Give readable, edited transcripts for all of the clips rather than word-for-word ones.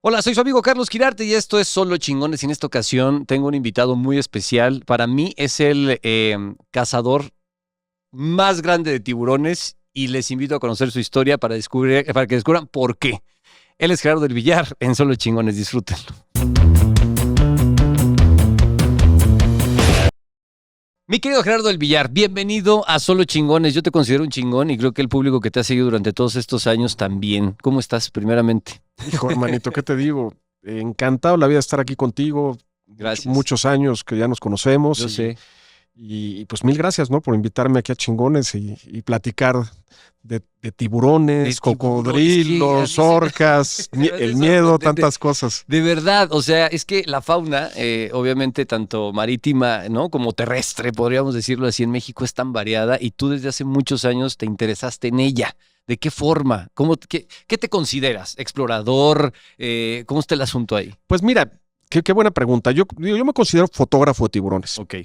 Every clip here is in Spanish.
Hola, soy su amigo Carlos Quirarte y esto es Solo Chingones. Y en esta ocasión tengo un invitado muy especial. Para mí es el cazador más grande de tiburones y les invito a conocer su historia para que descubran por qué. Él es Gerardo del Villar en Solo Chingones. Disfrútenlo. Mi querido Gerardo del Villar, bienvenido a Solo Chingones. Yo te considero un chingón y creo que el público que te ha seguido durante todos estos años también. ¿Cómo estás, primeramente? Hijo, hermanito, ¿qué te digo? Encantado la vida de estar aquí contigo. Gracias. Muchos años que ya nos conocemos. Yo sé. Y pues mil gracias, ¿no? Por invitarme aquí a Chingones y platicar de tiburones, cocodrilos, orcas, el miedo, tantas cosas. De verdad, o sea, es que la fauna, obviamente tanto marítima, ¿no? Como terrestre, podríamos decirlo así, en México es tan variada y tú desde hace muchos años te interesaste en ella. ¿De qué forma? ¿Qué te consideras? ¿Explorador? ¿Cómo está el asunto ahí? Pues mira, qué buena pregunta. Yo me considero fotógrafo de tiburones. Ok.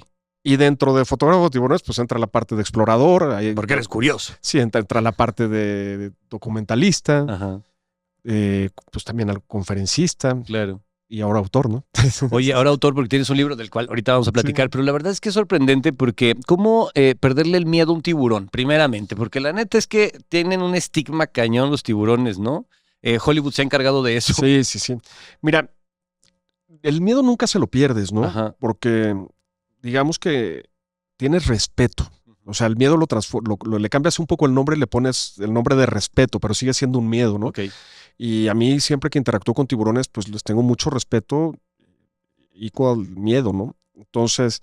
Y dentro de fotógrafo de tiburones, pues entra la parte de explorador. Ahí, porque eres curioso. Sí, entra la parte de documentalista. Ajá. Pues también al conferencista. Claro. Y ahora autor, ¿no? Oye, ahora autor porque tienes un libro del cual ahorita vamos a platicar, sí. Pero la verdad es que es sorprendente porque ¿cómo perderle el miedo a un tiburón? Primeramente, porque la neta es que tienen un estigma cañón los tiburones, ¿no? Hollywood se ha encargado de eso. Sí. Mira, el miedo nunca se lo pierdes, ¿no? Ajá. Porque digamos que tienes respeto. O sea, el miedo le cambias un poco el nombre y le pones el nombre de respeto, pero sigue siendo un miedo, ¿no? Okay. Y a mí siempre que interactúo con tiburones, pues les tengo mucho respeto y con miedo, ¿no? Entonces,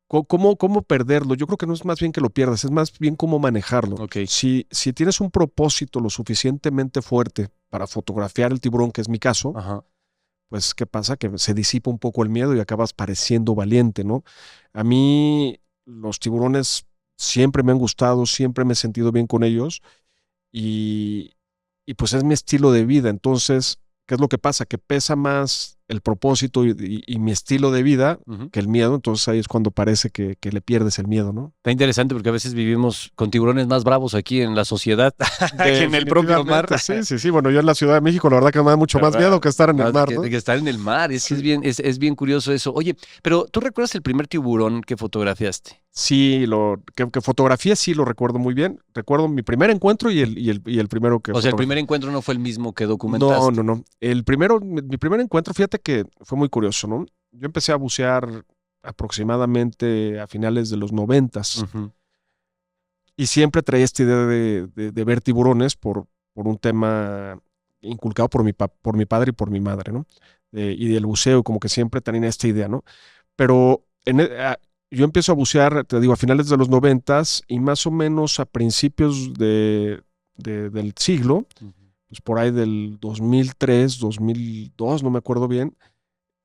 ¿cómo perderlo? Yo creo que no es más bien que lo pierdas, es más bien cómo manejarlo. Okay. Si tienes un propósito lo suficientemente fuerte para fotografiar el tiburón, que es mi caso, ajá, pues ¿qué pasa? Que se disipa un poco el miedo y acabas pareciendo valiente, ¿no? A mí los tiburones siempre me han gustado, siempre me he sentido bien con ellos y pues es mi estilo de vida. Entonces, ¿qué es lo que pasa? Que pesa más el propósito y mi estilo de vida que el miedo. Entonces ahí es cuando parece que le pierdes el miedo, ¿no? Está interesante porque a veces vivimos con tiburones más bravos aquí en la sociedad que en el propio mar. Sí. Bueno, yo en la Ciudad de México la verdad que me da mucho más miedo que estar en el mar, ¿no? Que estar en el mar. Es que es bien curioso eso. Oye, pero ¿tú recuerdas el primer tiburón que fotografiaste? Sí, que fotografié sí lo recuerdo muy bien. Recuerdo mi primer encuentro y el primero que O sea, el primer encuentro no fue el mismo que documentaste. No. Mi primer encuentro, fíjate que fue muy curioso, ¿no? Yo empecé a bucear aproximadamente a finales de los 90s. Y siempre traía esta idea de ver tiburones por un tema inculcado por mi padre y por mi madre, ¿no? Y del buceo, como que siempre tenía esta idea, ¿no? Pero yo empiezo a bucear, te digo, a finales de los 90s y más o menos a principios del siglo, pues por ahí del 2003, 2002, no me acuerdo bien,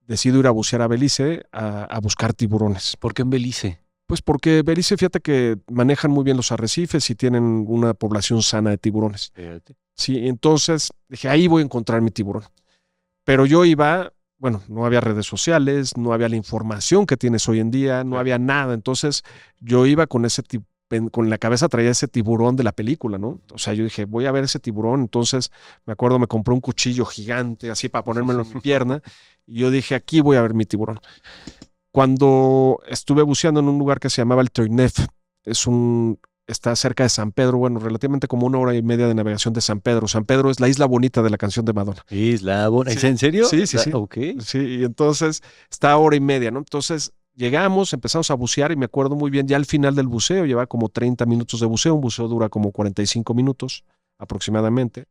decido ir a bucear a Belice a buscar tiburones. ¿Por qué en Belice? Pues porque Belice, fíjate que manejan muy bien los arrecifes y tienen una población sana de tiburones. Fíjate. Sí, entonces dije, ahí voy a encontrar mi tiburón. Pero yo iba, bueno, no había redes sociales, no había la información que tienes hoy en día, no había nada. Entonces yo iba con con la cabeza traía ese tiburón de la película, ¿no? O sea, yo dije, voy a ver ese tiburón. Entonces, me acuerdo, me compré un cuchillo gigante así para ponérmelo en mi pierna. Y yo dije, aquí voy a ver mi tiburón. Cuando estuve buceando en un lugar que se llamaba el Turnef, está cerca de San Pedro, bueno, relativamente como 1 hora y media de navegación de San Pedro. San Pedro es la isla bonita de la canción de Madonna. Isla bonita. Sí. ¿En serio? Sí. Okay. Sí, y entonces está a 1 hora y media, ¿no? Entonces llegamos, empezamos a bucear y me acuerdo muy bien, ya al final del buceo, lleva como 30 minutos de buceo, un buceo dura como 45 minutos aproximadamente,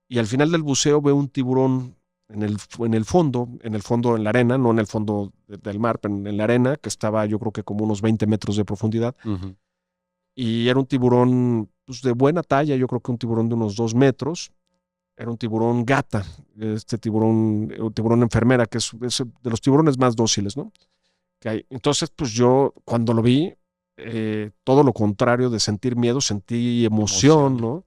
y al final del buceo veo un tiburón en el fondo, en la arena, no en el fondo del mar, pero en la arena, que estaba yo creo que como unos 20 metros de profundidad, y era un tiburón pues, de buena talla, yo creo que un tiburón de unos 2 metros, era un tiburón gata, un tiburón enfermera, que es de los tiburones más dóciles, ¿no? Que hay. Entonces, pues yo cuando lo vi, todo lo contrario de sentir miedo, sentí emoción, ¿no?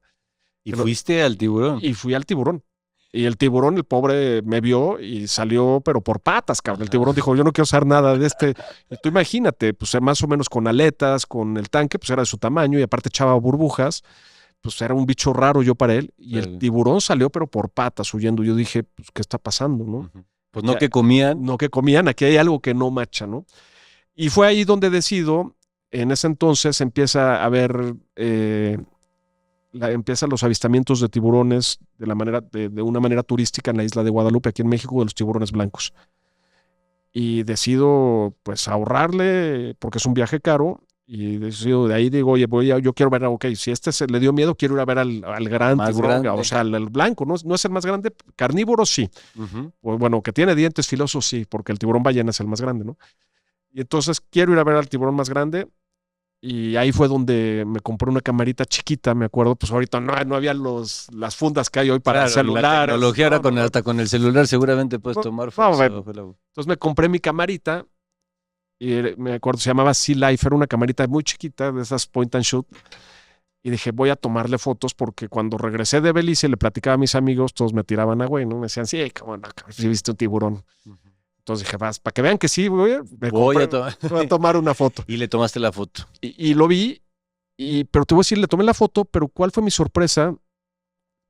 ¿Y fuiste al tiburón? Y fui al tiburón. Y el tiburón, el pobre, me vio y salió, pero por patas, cabrón. El tiburón dijo, yo no quiero usar nada de este. Y tú imagínate, pues más o menos con aletas, con el tanque, pues era de su tamaño y aparte echaba burbujas. pues era un bicho raro yo para él, y Claro. el tiburón salió pero por patas huyendo. Yo dije, pues, ¿qué está pasando, no? Ujú. Pues no que comían. No que comían, aquí hay algo que no macha, ¿no? Y fue ahí donde decido, en ese entonces empieza a haber, empiezan los avistamientos de tiburones de una manera turística en la isla de Guadalupe, aquí en México, de los tiburones blancos. Y decido, pues, ahorrarle, porque es un viaje caro, y decido, de ahí digo, oye, yo quiero ver, ok, si este se le dio miedo, quiero ir a ver al gran Más tiburón, grande. o sea, al blanco, no es el más grande, carnívoro sí, Ujú. o, bueno, que tiene dientes filosos sí, porque el tiburón ballena es el más grande, ¿no? Y entonces quiero ir a ver al tiburón más grande, y ahí fue donde me compré una camarita chiquita, me acuerdo, pues ahorita no había las fundas que hay hoy para Claro, la celulares. tecnología ahora No. hasta con el celular seguramente puedes No, tomar no, fotos. bueno. Entonces me compré mi camarita, y me acuerdo, se llamaba Sea Life, era una camarita muy chiquita, de esas point and shoot, y dije, voy a tomarle fotos, porque cuando regresé de Belice y le platicaba a mis amigos, todos me tiraban a güey, ¿no? Me decían, sí, cómo no, si viste un tiburón. Ujú. Entonces dije, vas, para que vean que sí, voy a tomar una foto. Y le tomaste la foto. Y lo vi, pero te voy a decir, le tomé la foto, pero ¿cuál fue mi sorpresa?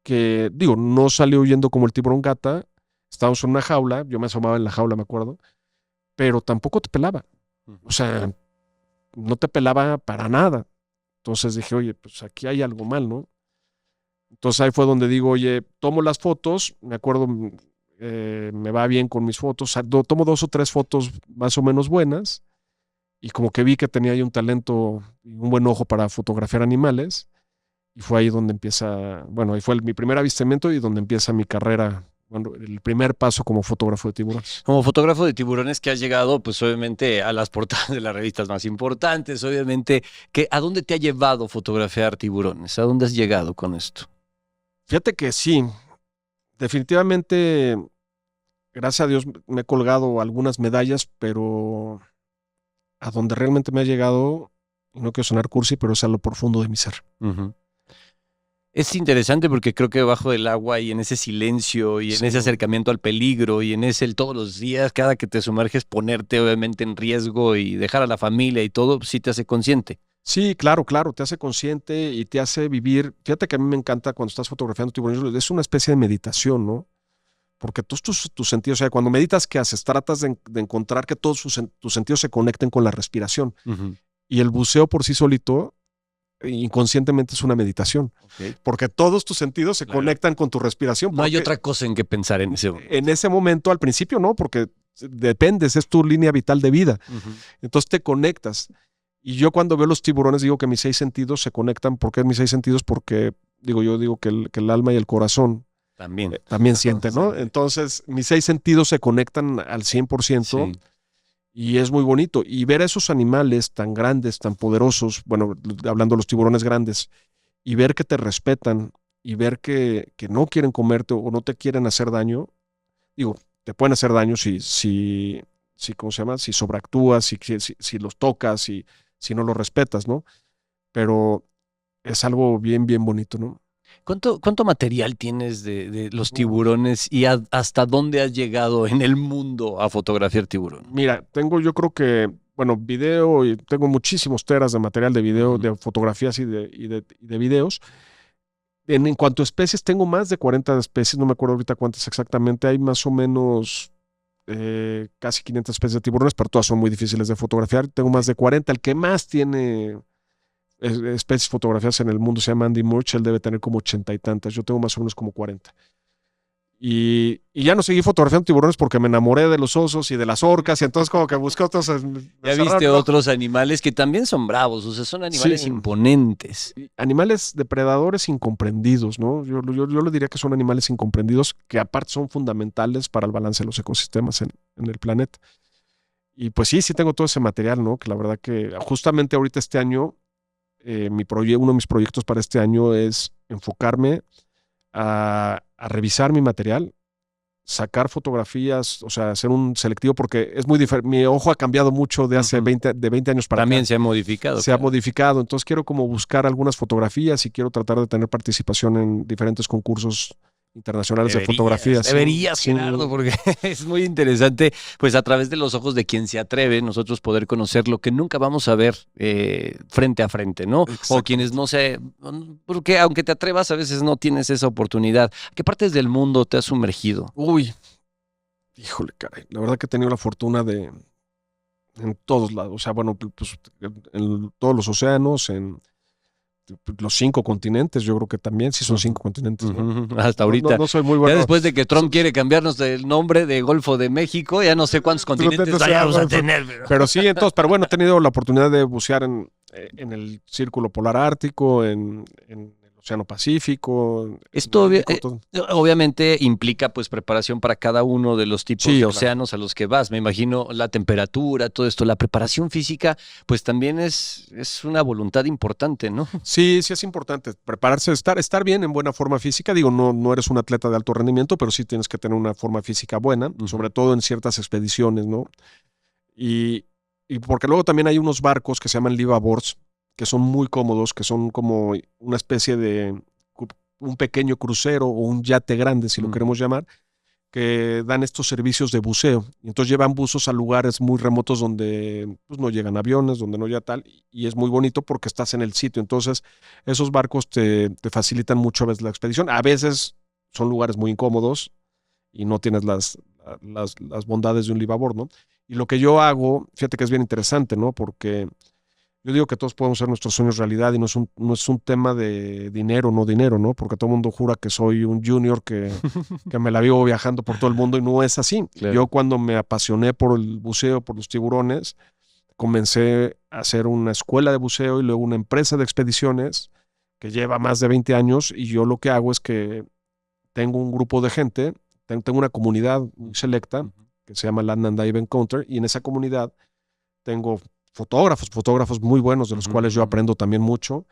Que, digo, no salió huyendo como el tiburón gata, estábamos en una jaula, yo me asomaba en la jaula, me acuerdo, pero tampoco te pelaba. O sea, no te pelaba para nada. Entonces dije, oye, pues aquí hay algo mal, ¿no? Entonces ahí fue donde digo, oye, tomo las fotos, me acuerdo, me va bien con mis fotos, tomo 2 o 3 fotos más o menos buenas, y como que vi que tenía ahí un talento y un buen ojo para fotografiar animales, y fue ahí donde empieza, bueno, ahí fue mi primer avistamiento y donde empieza mi carrera, bueno, el primer paso como fotógrafo de tiburones. Como fotógrafo de tiburones que has llegado, pues obviamente a las portadas de las revistas más importantes, obviamente, ¿a dónde te ha llevado fotografiar tiburones? ¿A dónde has llegado con esto? Fíjate que sí, definitivamente, gracias a Dios me he colgado algunas medallas, pero a donde realmente me ha llegado, y no quiero sonar cursi, pero es a lo profundo de mi ser. Ujú. Es interesante porque creo que bajo el agua y en ese silencio y en Sí. ese acercamiento al peligro y en ese todos los días, cada que te sumerges, ponerte obviamente en riesgo y dejar a la familia y todo, sí te hace consciente. Sí, claro, te hace consciente y te hace vivir. Fíjate que a mí me encanta cuando estás fotografiando tiburones, es una especie de meditación, ¿no? Porque todos tus sentidos, o sea, cuando meditas, ¿qué haces? Tratas de encontrar que todos tus sentidos se conecten con la respiración. Ujú. Y el buceo por sí solito, inconscientemente, es una meditación. Okay. Porque todos tus sentidos se conectan con tu respiración. No hay otra cosa en que pensar en ese momento. En ese momento, al principio, no, porque dependes, es tu línea vital de vida. Ujú. Entonces te conectas. Y yo cuando veo los tiburones digo que mis 6 sentidos se conectan. ¿Por qué mis 6 sentidos? Porque yo digo que el alma y el corazón también sienten, ¿no? Entonces mis 6 sentidos se conectan al 100%. Sí. Y es muy bonito. Y ver a esos animales tan grandes, tan poderosos, bueno, hablando de los tiburones grandes, y ver que te respetan y ver que no quieren comerte o no te quieren hacer daño, digo, te pueden hacer daño si ¿cómo se llama? Si sobreactúas, si los tocas, si no los respetas, ¿no? Pero es algo bien, bien bonito, ¿no? ¿Cuánto material tienes de los tiburones y hasta dónde has llegado en el mundo a fotografiar tiburones? Mira, tengo yo creo que, bueno, video, y tengo muchísimos teras de material de video, de fotografías y de videos. En cuanto a especies, tengo más de 40 especies, no me acuerdo ahorita cuántas exactamente, hay más o menos casi 500 especies de tiburones, pero todas son muy difíciles de fotografiar. Tengo más de 40, el que más tiene especies fotografiadas en el mundo se llama Andy Murch, él debe tener como 80 y tantas, yo tengo más o menos como 40. Y ya no seguí fotografiando tiburones porque me enamoré de los osos y de las orcas, y entonces como que busqué otros. Ya viste otros animales que también son bravos, o sea, son animales imponentes. Animales depredadores incomprendidos, ¿no? Yo le diría que son animales incomprendidos que aparte son fundamentales para el balance de los ecosistemas en el planeta. Y pues sí tengo todo ese material, ¿no? Que la verdad que justamente ahorita este año, uno de mis proyectos para este año es enfocarme a revisar mi material, sacar fotografías, o sea, hacer un selectivo, porque es muy diferente. Mi ojo ha cambiado mucho de hace 20 años para acá. También se ha modificado. Se ha modificado, entonces quiero como buscar algunas fotografías y quiero tratar de tener participación en diferentes concursos internacionales de fotografía. Deberías, sin- Gerardo, porque es muy interesante, pues a través de los ojos de quien se atreve, nosotros poder conocer lo que nunca vamos a ver frente a frente, ¿no? O Exacto. quienes no sé, porque aunque te atrevas, a veces no tienes esa oportunidad. ¿A qué partes del mundo te has sumergido? Uy, híjole, caray. La verdad que he tenido la fortuna de en todos lados. O sea, bueno, pues en todos los océanos, en los 5 continentes, yo creo que también, sí son 5 continentes, ¿no? Ujú, hasta ahorita. No soy muy Ya bueno. después de que Trump quiere cambiarnos el nombre de Golfo de México, ya no sé cuántos continentes vayamos a tener. Pero sí, entonces, pero bueno, he tenido la oportunidad de bucear en el Círculo Polar Ártico, en el Océano Pacífico. Esto en Índico, obviamente implica pues preparación para cada uno de los tipos Sí, de claro. océanos a los que vas. Me imagino la temperatura, todo esto, la preparación física, pues también es una voluntad importante, ¿no? Sí, sí es importante prepararse, estar bien en buena forma física. Digo, no eres un atleta de alto rendimiento, pero sí tienes que tener una forma física buena, sobre todo en ciertas expediciones, ¿no? Y porque luego también hay unos barcos que se llaman liveaboards, que son muy cómodos, que son como una especie de un pequeño crucero o un yate grande, si lo queremos llamar, que dan estos servicios de buceo. Y entonces llevan buzos a lugares muy remotos donde pues, no llegan aviones, donde no llega tal, y es muy bonito porque estás en el sitio. Entonces, esos barcos te facilitan mucho a veces la expedición. A veces son lugares muy incómodos y no tienes las bondades de un liveaboard, ¿no? Y lo que yo hago, fíjate que es bien interesante, ¿no? Porque yo digo que todos podemos hacer nuestros sueños realidad y no es un tema de dinero, no dinero, ¿no? Porque todo el mundo jura que soy un junior que me la vivo viajando por todo el mundo y no es así. Claro. Yo cuando me apasioné por el buceo, por los tiburones, comencé a hacer una escuela de buceo y luego una empresa de expediciones que lleva más de 20 años y yo lo que hago es que tengo un grupo de gente, tengo una comunidad muy selecta que se llama Land and Dive Encounter y en esa comunidad tengo fotógrafos muy buenos de los cuales yo aprendo también mucho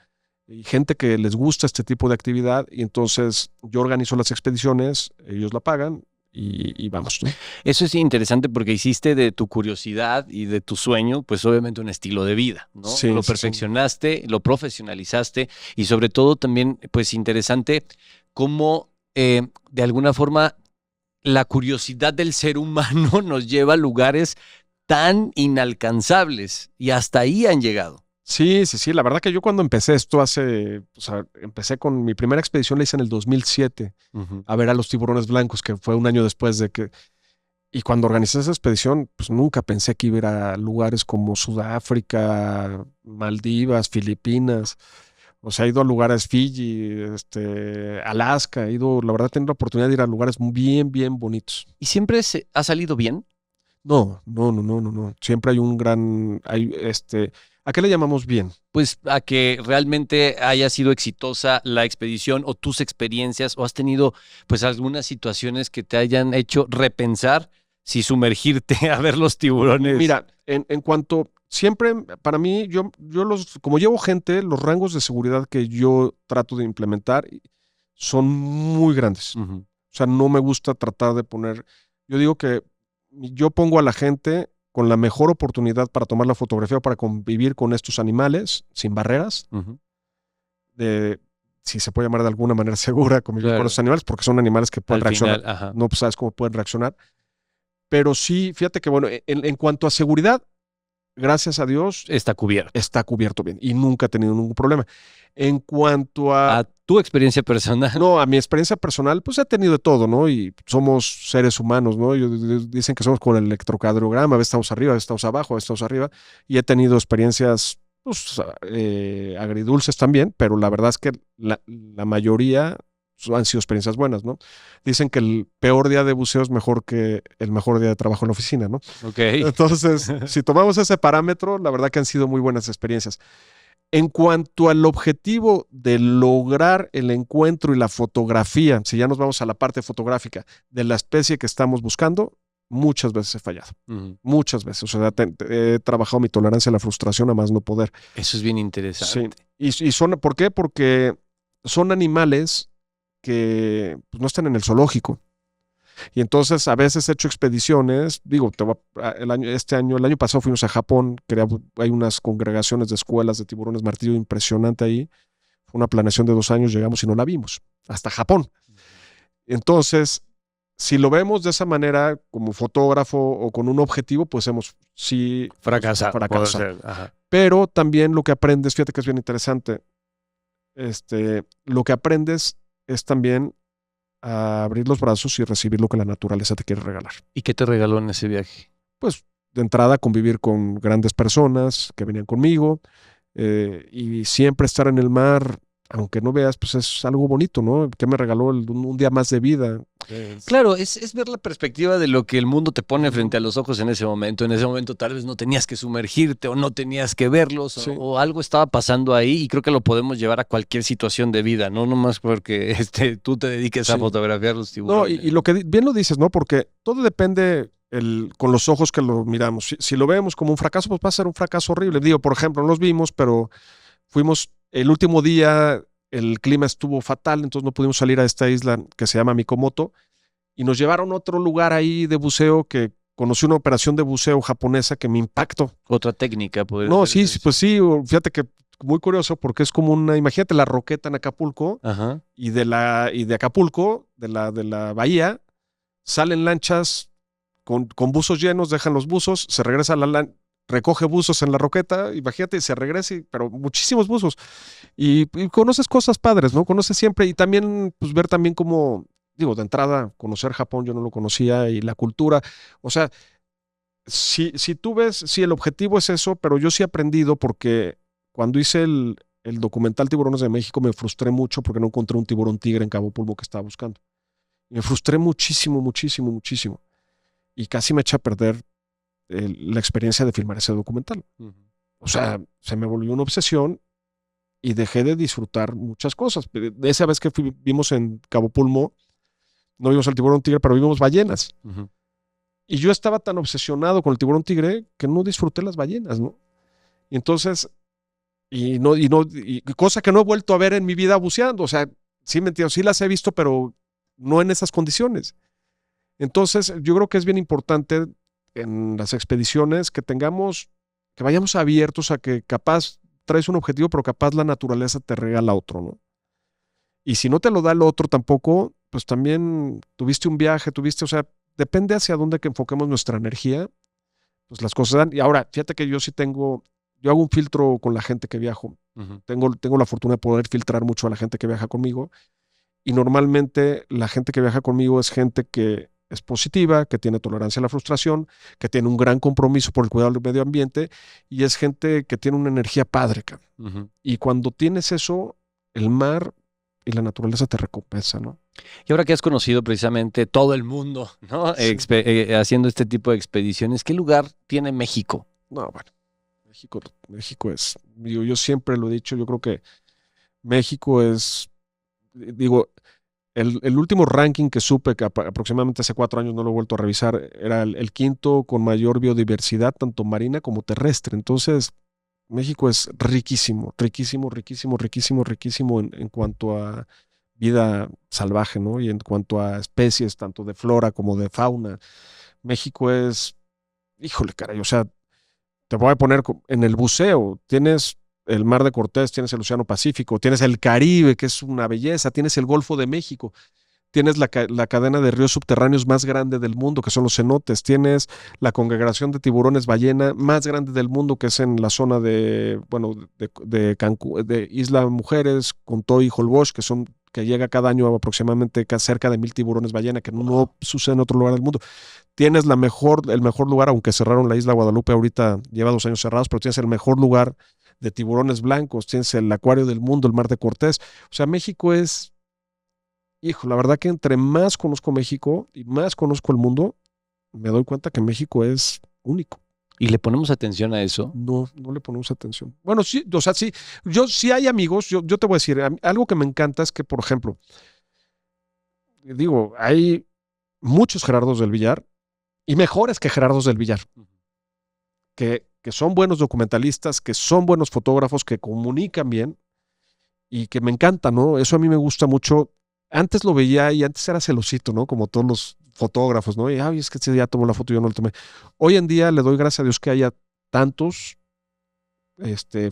y gente que les gusta este tipo de actividad y entonces yo organizo las expediciones, ellos la pagan y vamos, ¿no? Eso es interesante porque hiciste de tu curiosidad y de tu sueño, pues obviamente un estilo de vida, ¿no? Sí, Lo sí, perfeccionaste, lo profesionalizaste y sobre todo también, pues interesante cómo de alguna forma la curiosidad del ser humano nos lleva a lugares tan inalcanzables y hasta ahí han llegado. Sí, la verdad que yo cuando empecé esto empecé con mi primera expedición, la hice en el 2007 a ver a los tiburones blancos, que fue un año después de que... Y cuando organicé esa expedición, pues nunca pensé que iba a ir a lugares como Sudáfrica, Maldivas, Filipinas. O sea, he ido a lugares Fiji, Alaska, la verdad, he tenido la oportunidad de ir a lugares bien bonitos. ¿Y siempre ha salido bien? No. Siempre hay un gran, ¿a qué le llamamos bien? Pues a que realmente haya sido exitosa la expedición o tus experiencias o has tenido pues algunas situaciones que te hayan hecho repensar si sumergirte a ver los tiburones. Mira, en cuanto, siempre para mí, como llevo gente, los rangos de seguridad que yo trato de implementar son muy grandes. O sea, no me gusta tratar de poner, yo digo que yo pongo a la gente con la mejor oportunidad para tomar la fotografía, para convivir con estos animales sin barreras, si se puede llamar de alguna manera segura, convivir con estos animales, porque son animales que pueden reaccionar. No sabes cómo pueden reaccionar. Pero sí, fíjate que bueno, en cuanto a seguridad, gracias a Dios, está cubierto bien y nunca he tenido ningún problema. En cuanto a tu experiencia personal. No, a mi experiencia personal, pues he tenido de todo, ¿no? Y somos seres humanos, ¿no? Dicen que somos con el electrocardiograma, a veces estamos arriba, a veces estamos abajo, a veces estamos arriba. Y he tenido experiencias pues, agridulces también, pero la verdad es que la mayoría han sido experiencias buenas, ¿no? Dicen que el peor día de buceo es mejor que el mejor día de trabajo en la oficina, ¿no? Ok. Entonces, si tomamos ese parámetro, la verdad que han sido muy buenas experiencias. En cuanto al objetivo de lograr el encuentro y la fotografía, si ya nos vamos a la parte fotográfica de la especie que estamos buscando, muchas veces he fallado. Muchas veces. O sea, he trabajado mi tolerancia a la frustración a más no poder. Eso es bien interesante. Sí. ¿Por qué? Porque son animales que pues, no están en el zoológico. Y entonces a veces he hecho expediciones, digo, el año pasado fuimos a Japón, hay unas congregaciones de escuelas de tiburones martillo impresionante ahí, fue una planeación de 2 años, llegamos y no la vimos, hasta Japón. Entonces, si lo vemos de esa manera, como fotógrafo o con un objetivo, pues hemos sí Fracasado. fracasado. Pero también lo que aprendes, fíjate que es bien interesante, lo que aprendes es también a abrir los brazos y recibir lo que la naturaleza te quiere regalar. ¿Y qué te regaló en ese viaje? Pues de entrada convivir con grandes personas que venían conmigo y siempre estar en el mar, aunque no veas, pues es algo bonito, ¿no? Que me regaló un día más de vida. Claro, es ver la perspectiva de lo que el mundo te pone frente a los ojos en ese momento. En ese momento tal vez no tenías que sumergirte o no tenías que verlos Sí. o algo estaba pasando ahí y creo que lo podemos llevar a cualquier situación de vida, no nomás porque tú te dediques a Sí. fotografiar los No, tiburones. y lo que bien lo dices, ¿no? Porque todo depende con los ojos que lo miramos. Si lo vemos como un fracaso, pues va a ser un fracaso horrible. Digo, por ejemplo, no los vimos, pero fuimos el último día, el clima estuvo fatal, entonces no pudimos salir a esta isla que se llama Mikomoto y nos llevaron a otro lugar ahí de buceo que conocí una operación de buceo japonesa que me impactó. Otra técnica, podría No, ser sí, eso. pues sí, fíjate que muy curioso porque es como imagínate la Roqueta en Acapulco Ajá. y de Acapulco, de la bahía, salen lanchas con buzos llenos, dejan los buzos, se regresa a la lancha, recoge buzos en la Roqueta, imagínate, se regresa, pero muchísimos buzos. Y conoces cosas padres, ¿no? Conoces siempre y también, pues ver también cómo, digo, de entrada, conocer Japón, yo no lo conocía y la cultura, o sea, si tú ves, sí, el objetivo es eso, pero yo sí he aprendido porque cuando hice el documental Tiburones de México me frustré mucho porque no encontré un tiburón tigre en Cabo Pulmo que estaba buscando. Me frustré muchísimo, muchísimo, muchísimo. Y casi me eché a perder la experiencia de filmar ese documental. O sea, se me volvió una obsesión y dejé de disfrutar muchas cosas. De esa vez que vimos en Cabo Pulmo, no vimos al tiburón tigre, pero vimos ballenas. Ujú. Y yo estaba tan obsesionado con el tiburón tigre que no disfruté las ballenas, ¿no? Y entonces, y cosa que no he vuelto a ver en mi vida buceando. O sea, sí me entiendo, sí las he visto, pero no en esas condiciones. Entonces, yo creo que es bien importante en las expediciones que vayamos abiertos a que capaz traes un objetivo, pero capaz la naturaleza te regala otro, ¿no? Y si no te lo da el otro tampoco, pues también tuviste un viaje, o sea, depende hacia dónde que enfoquemos nuestra energía, pues las cosas dan. Y ahora, fíjate que yo hago un filtro con la gente que viajo. Ujú. Tengo la fortuna de poder filtrar mucho a la gente que viaja conmigo. Y normalmente la gente que viaja conmigo es gente que es positiva, que tiene tolerancia a la frustración, que tiene un gran compromiso por el cuidado del medio ambiente y es gente que tiene una energía padre, cabrón. Ujú. Y cuando tienes eso, el mar y la naturaleza te recompensa, ¿no? Y ahora que has conocido precisamente todo el mundo, ¿no? Sí. Haciendo este tipo de expediciones, ¿qué lugar tiene México? No, bueno, México es, yo siempre lo he dicho, yo creo que México es, digo, el último ranking que supe, que aproximadamente hace 4 años no lo he vuelto a revisar, era el quinto con mayor biodiversidad, tanto marina como terrestre. Entonces, México es riquísimo, riquísimo, riquísimo, riquísimo, riquísimo en cuanto a vida salvaje, ¿no? Y en cuanto a especies, tanto de flora como de fauna. México es, híjole, caray, o sea, te voy a poner en el buceo, tienes el Mar de Cortés, tienes el Océano Pacífico, tienes el Caribe, que es una belleza, tienes el Golfo de México, tienes la cadena de ríos subterráneos más grande del mundo, que son los cenotes, tienes la congregación de tiburones ballena más grande del mundo, que es en la zona de Cancún, de Isla Mujeres, Contó y Holbox, que llega cada año aproximadamente cerca de 1,000 tiburones ballena, que no sucede en otro lugar del mundo. Tienes el mejor lugar, aunque cerraron la isla Guadalupe ahorita, lleva 2 años cerrados, pero tienes el mejor lugar de tiburones blancos, tienes el acuario del mundo, el Mar de Cortés. O sea, México es, hijo, la verdad que entre más conozco México y más conozco el mundo, me doy cuenta que México es único. ¿Y le ponemos atención a eso? No le ponemos atención. Bueno, sí, o sea, sí, yo sí hay amigos, yo te voy a decir, algo que me encanta es que, por ejemplo, digo, hay muchos Gerardos del Villar y mejores que Gerardos del Villar, que son buenos documentalistas, que son buenos fotógrafos, que comunican bien y que me encanta, ¿no? Eso a mí me gusta mucho. Antes lo veía y antes era celosito, ¿no? Como todos los fotógrafos, ¿no? Y, ay, es que ese día tomó la foto y yo no la tomé. Hoy en día le doy gracias a Dios que haya tantos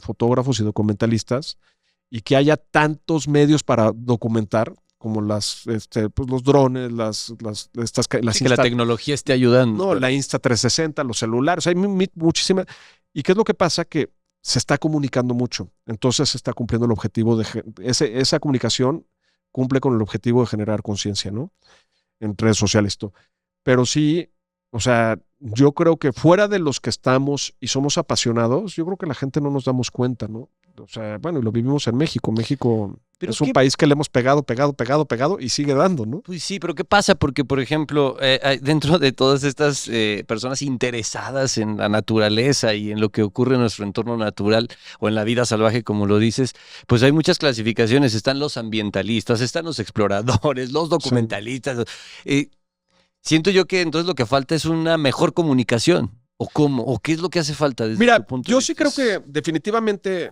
fotógrafos y documentalistas y que haya tantos medios para documentar como pues los drones, las que la tecnología esté ayudando. No, la Insta360, los celulares, hay muchísimas. ¿Y qué es lo que pasa? Que se está comunicando mucho. Entonces se está cumpliendo el objetivo esa comunicación cumple con el objetivo de generar conciencia, ¿no? En redes sociales, todo. Pero sí, o sea, yo creo que fuera de los que estamos y somos apasionados, yo creo que la gente no nos damos cuenta, ¿no? O sea, bueno, y lo vivimos en México. México es un país que le hemos pegado y sigue dando, ¿no? Pues sí, pero ¿qué pasa? Porque, por ejemplo, dentro de todas estas personas interesadas en la naturaleza y en lo que ocurre en nuestro entorno natural o en la vida salvaje, como lo dices, pues hay muchas clasificaciones. Están los ambientalistas, están los exploradores, los documentalistas. Sí. Siento yo que entonces lo que falta es una mejor comunicación. ¿O cómo? ¿O qué es lo que hace falta desde tu punto de vista? Yo sí creo que definitivamente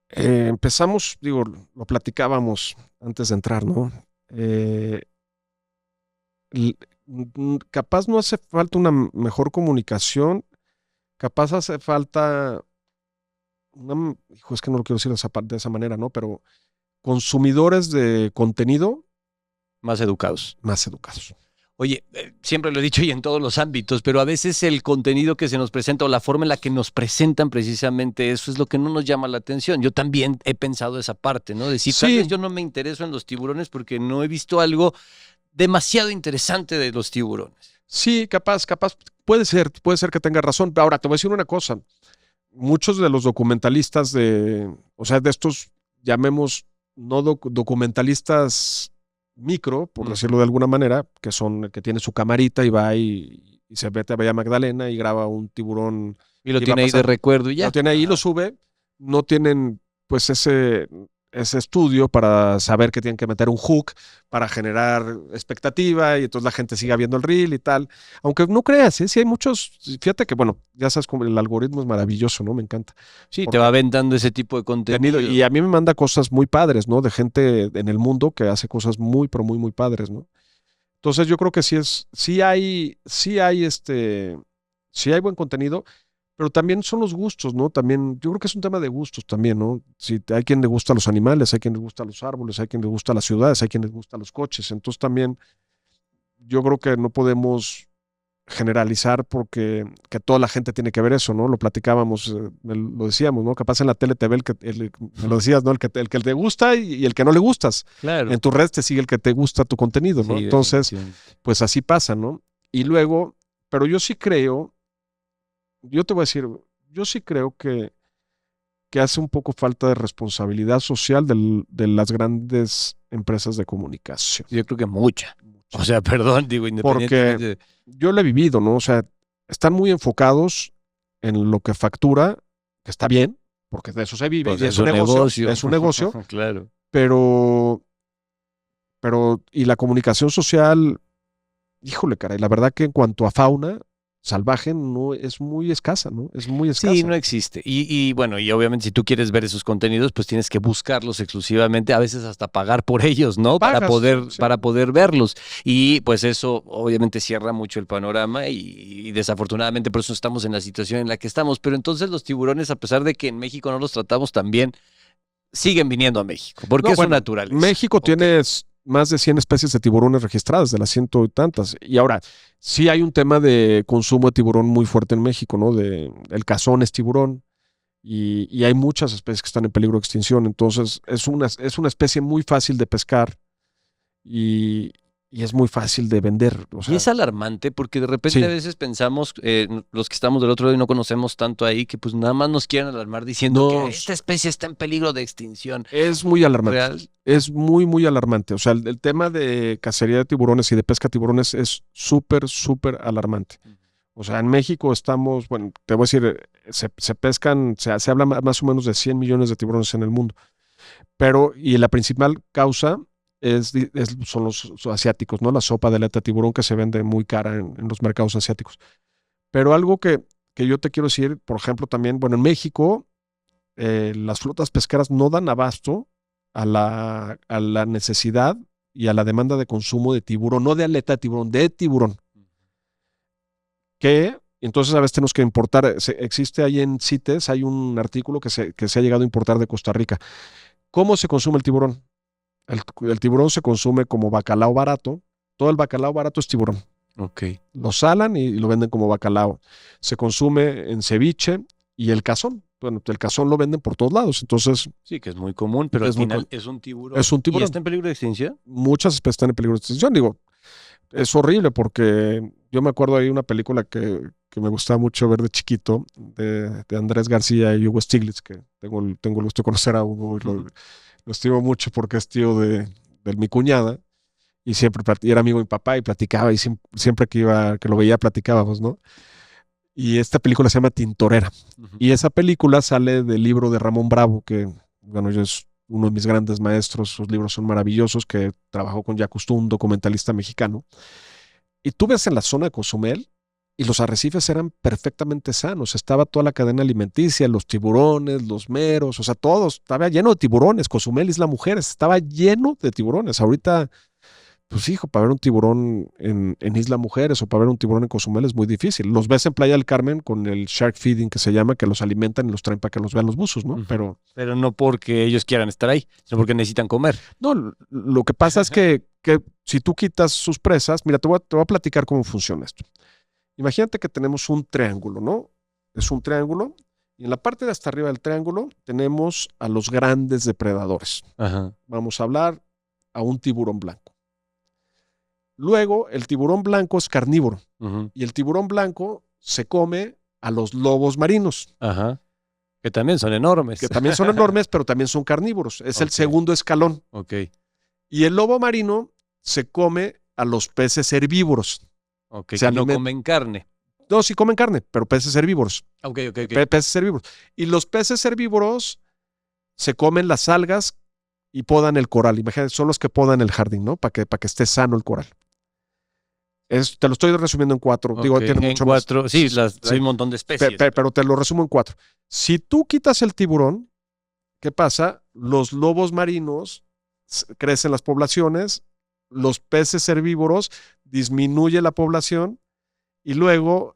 empezamos, digo, lo platicábamos antes de entrar, ¿no? Capaz no hace falta una mejor comunicación, capaz hace falta es que no lo quiero decir de esa manera, ¿no? Pero consumidores de contenido más educados. Más educados. Oye, siempre lo he dicho y en todos los ámbitos, pero a veces el contenido que se nos presenta o la forma en la que nos presentan precisamente eso es lo que no nos llama la atención. Yo también he pensado esa parte, ¿no? Decir, tal vez yo no me intereso en los tiburones porque no he visto algo demasiado interesante de los tiburones. Sí, capaz, puede ser que tengas razón. Ahora, te voy a decir una cosa. Muchos de los documentalistas de estos, llamemos, no documentalistas micro, por decirlo de alguna manera, que tiene su camarita y va y se mete a Bahía Magdalena y graba un tiburón. Y lo tiene ahí de recuerdo y ya. Lo tiene ahí y lo sube. No tienen pues ese estudio para saber que tienen que meter un hook para generar expectativa y entonces la gente siga viendo el reel y tal. Aunque no creas, sí hay muchos, fíjate que bueno, ya sabes como el algoritmo es maravilloso, ¿no? Me encanta. Sí, te va aventando ese tipo de contenido. Y a mí me manda cosas muy padres, ¿no? De gente en el mundo que hace cosas muy, pero muy, muy padres, ¿no? Entonces yo creo que sí hay buen contenido. Pero también son los gustos, ¿no? También, yo creo que es un tema de gustos también, ¿no? Si hay quien le gusta los animales, hay quien le gusta los árboles, hay quien le gusta las ciudades, hay quien le gusta los coches. Entonces también yo creo que no podemos generalizar porque que toda la gente tiene que ver eso, ¿no? Lo platicábamos, lo decíamos, ¿no? Capaz en la tele te ve me lo decías, ¿no? El que te gusta y el que no le gustas. Claro. En tu red te sigue el que te gusta tu contenido, ¿no? Sí, entonces, pues así pasa, ¿no? Y luego, pero yo sí creo, yo te voy a decir, yo sí creo que hace un poco falta de responsabilidad social de las grandes empresas de comunicación. Yo creo que mucha. O sea, perdón, digo, independientemente. Porque yo lo he vivido, ¿no? O sea, están muy enfocados en lo que factura, que está bien, porque de eso se vive, pues y es un negocio. Es un negocio. Claro. Pero, y la comunicación social, híjole, caray, la verdad que en cuanto a fauna salvaje no es muy escasa, ¿no? Es muy escasa. Sí, no existe. Y bueno, y obviamente si tú quieres ver esos contenidos, pues tienes que buscarlos exclusivamente, a veces hasta pagar por ellos, ¿no? Pagas, para poder verlos. Y pues eso obviamente cierra mucho el panorama y desafortunadamente por eso estamos en la situación en la que estamos. Pero entonces los tiburones, a pesar de que en México no los tratamos tan bien, siguen viniendo a México, porque es su naturaleza. México tiene más de 100 especies de tiburones registradas, de las 100 y tantas. Y ahora, sí hay un tema de consumo de tiburón muy fuerte en México, ¿no? El cazón es tiburón y hay muchas especies que están en peligro de extinción. Entonces, es una especie muy fácil de pescar y es muy fácil de vender. O sea, y es alarmante porque de repente a veces pensamos, los que estamos del otro lado y no conocemos tanto ahí, que pues nada más nos quieren alarmar diciendo que esta especie está en peligro de extinción. Es muy alarmante. ¿Real? Es muy, muy alarmante. O sea, el tema de cacería de tiburones y de pesca de tiburones es súper, súper alarmante. O sea, en México estamos, bueno, te voy a decir, se pescan, se habla más o menos de 100 millones de tiburones en el mundo. Y la principal causa son los asiáticos, ¿no? La sopa de aleta de tiburón que se vende muy cara en los mercados asiáticos. Pero algo que yo te quiero decir, por ejemplo, también, bueno, en México las flotas pesqueras no dan abasto a la necesidad y a la demanda de consumo de tiburón, no de aleta de tiburón, de tiburón. Que entonces a veces tenemos que importar, existe ahí en CITES, hay un artículo que se ha llegado a importar de Costa Rica. ¿Cómo se consume el tiburón? El tiburón se consume como bacalao barato. Todo el bacalao barato es tiburón. Ok. Lo salan y lo venden como bacalao. Se consume en ceviche y el cazón. Bueno, el cazón lo venden por todos lados. Entonces, Sí, que es muy común, pero al es muy final co- es un tiburón. es un ¿Y tiburón. está en peligro de extinción? Muchas especies están en peligro de extinción. Digo, es horrible porque yo me acuerdo ahí una película que me gustaba mucho ver de chiquito, de Andrés García y Hugo Stiglitz, que tengo el gusto de conocer a Hugo y lo estimo mucho porque es tío de mi cuñada y y era amigo de mi papá y platicaba y siempre que lo veía platicábamos, ¿no? Y esta película se llama Tintorera. Ujú. Y esa película sale del libro de Ramón Bravo, que, bueno, yo es uno de mis grandes maestros, sus libros son maravillosos, que trabajó con Jacques Cousteau, un documentalista mexicano. Y tú ves en la zona de Cozumel y los arrecifes eran perfectamente sanos. Estaba toda la cadena alimenticia, los tiburones, los meros, o sea, todos. Estaba lleno de tiburones. Cozumel, Isla Mujeres, estaba lleno de tiburones. Ahorita, pues hijo, para ver un tiburón en Isla Mujeres o para ver un tiburón en Cozumel es muy difícil. Los ves en Playa del Carmen con el shark feeding que se llama, que los alimentan y los traen para que los vean los buzos, ¿no? Ujú. Pero Pero no porque ellos quieran estar ahí, sino porque necesitan comer. no, lo que pasa es que si tú quitas sus presas, mira, te voy a platicar cómo funciona esto. Imagínate que tenemos un triángulo, ¿no? Es un triángulo y en la parte de hasta arriba del triángulo tenemos a los grandes depredadores. Ajá. Vamos a hablar a un tiburón blanco. Luego, el tiburón blanco es carnívoro Ujú. y el tiburón blanco se come a los lobos marinos, Ajá. Que también son enormes. que también son enormes, pero también son carnívoros. Es el Ok. segundo escalón. Ok. Y el lobo marino se come a los peces herbívoros. Ok. Se Que no alimen- comen carne. No, sí comen carne, pero peces herbívoros. Ok, ok, ok. Peces herbívoros. Y los peces herbívoros se comen las algas y podan el coral. Imagínate, son los que podan el jardín, ¿no? Para que esté sano el coral. Te lo estoy resumiendo en 4. Digo, Ok, tiene en mucho 4, más. sí, hay un montón de especies. Pero te lo resumo en 4. Si tú quitas el tiburón, ¿qué pasa? Los lobos marinos crecen las poblaciones, los peces herbívoros disminuye la población y luego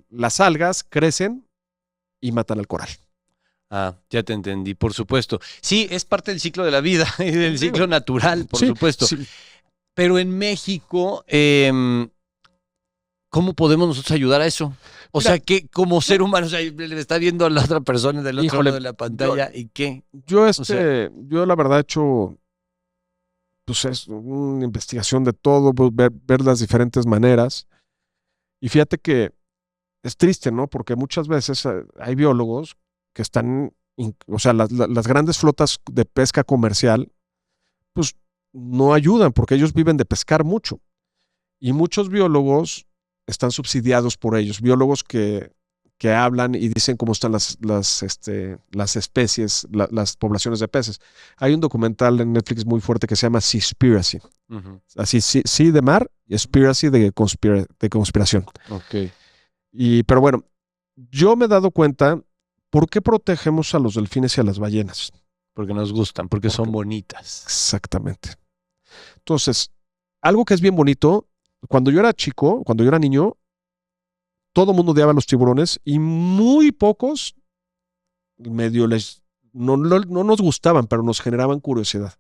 las algas crecen y matan al coral. Ah, ya te entendí, por supuesto. Sí, es parte del ciclo de la vida y del Sí. ciclo natural, por Sí, supuesto. sí. Pero en México, ¿cómo podemos nosotros ayudar a eso? O Mira, sea, que como ser humano, o sea, le está viendo a la otra persona del otro Híjole, lado de la pantalla y qué. Yo la verdad he hecho pues es una investigación de todo, pues, ver las diferentes maneras. Y fíjate que es triste, ¿no? Porque muchas veces hay biólogos que están, o sea, las grandes flotas de pesca comercial, pues no ayudan porque ellos viven de pescar mucho. Y muchos biólogos están subsidiados por ellos, biólogos que hablan y dicen cómo están las especies, las poblaciones de peces. Hay un documental en Netflix muy fuerte que se llama Seaspiracy. Ujú. Así, sí de mar y spiracy de conspiración. Ok. Pero bueno, yo me he dado cuenta, ¿por qué protegemos a los delfines y a las ballenas? Porque nos gustan, porque son bonitas. Exactamente. Entonces, algo que es bien bonito, cuando yo era chico, cuando yo era niño, todo el mundo odiaba a los tiburones y muy pocos medio no nos gustaban, pero nos generaban curiosidad.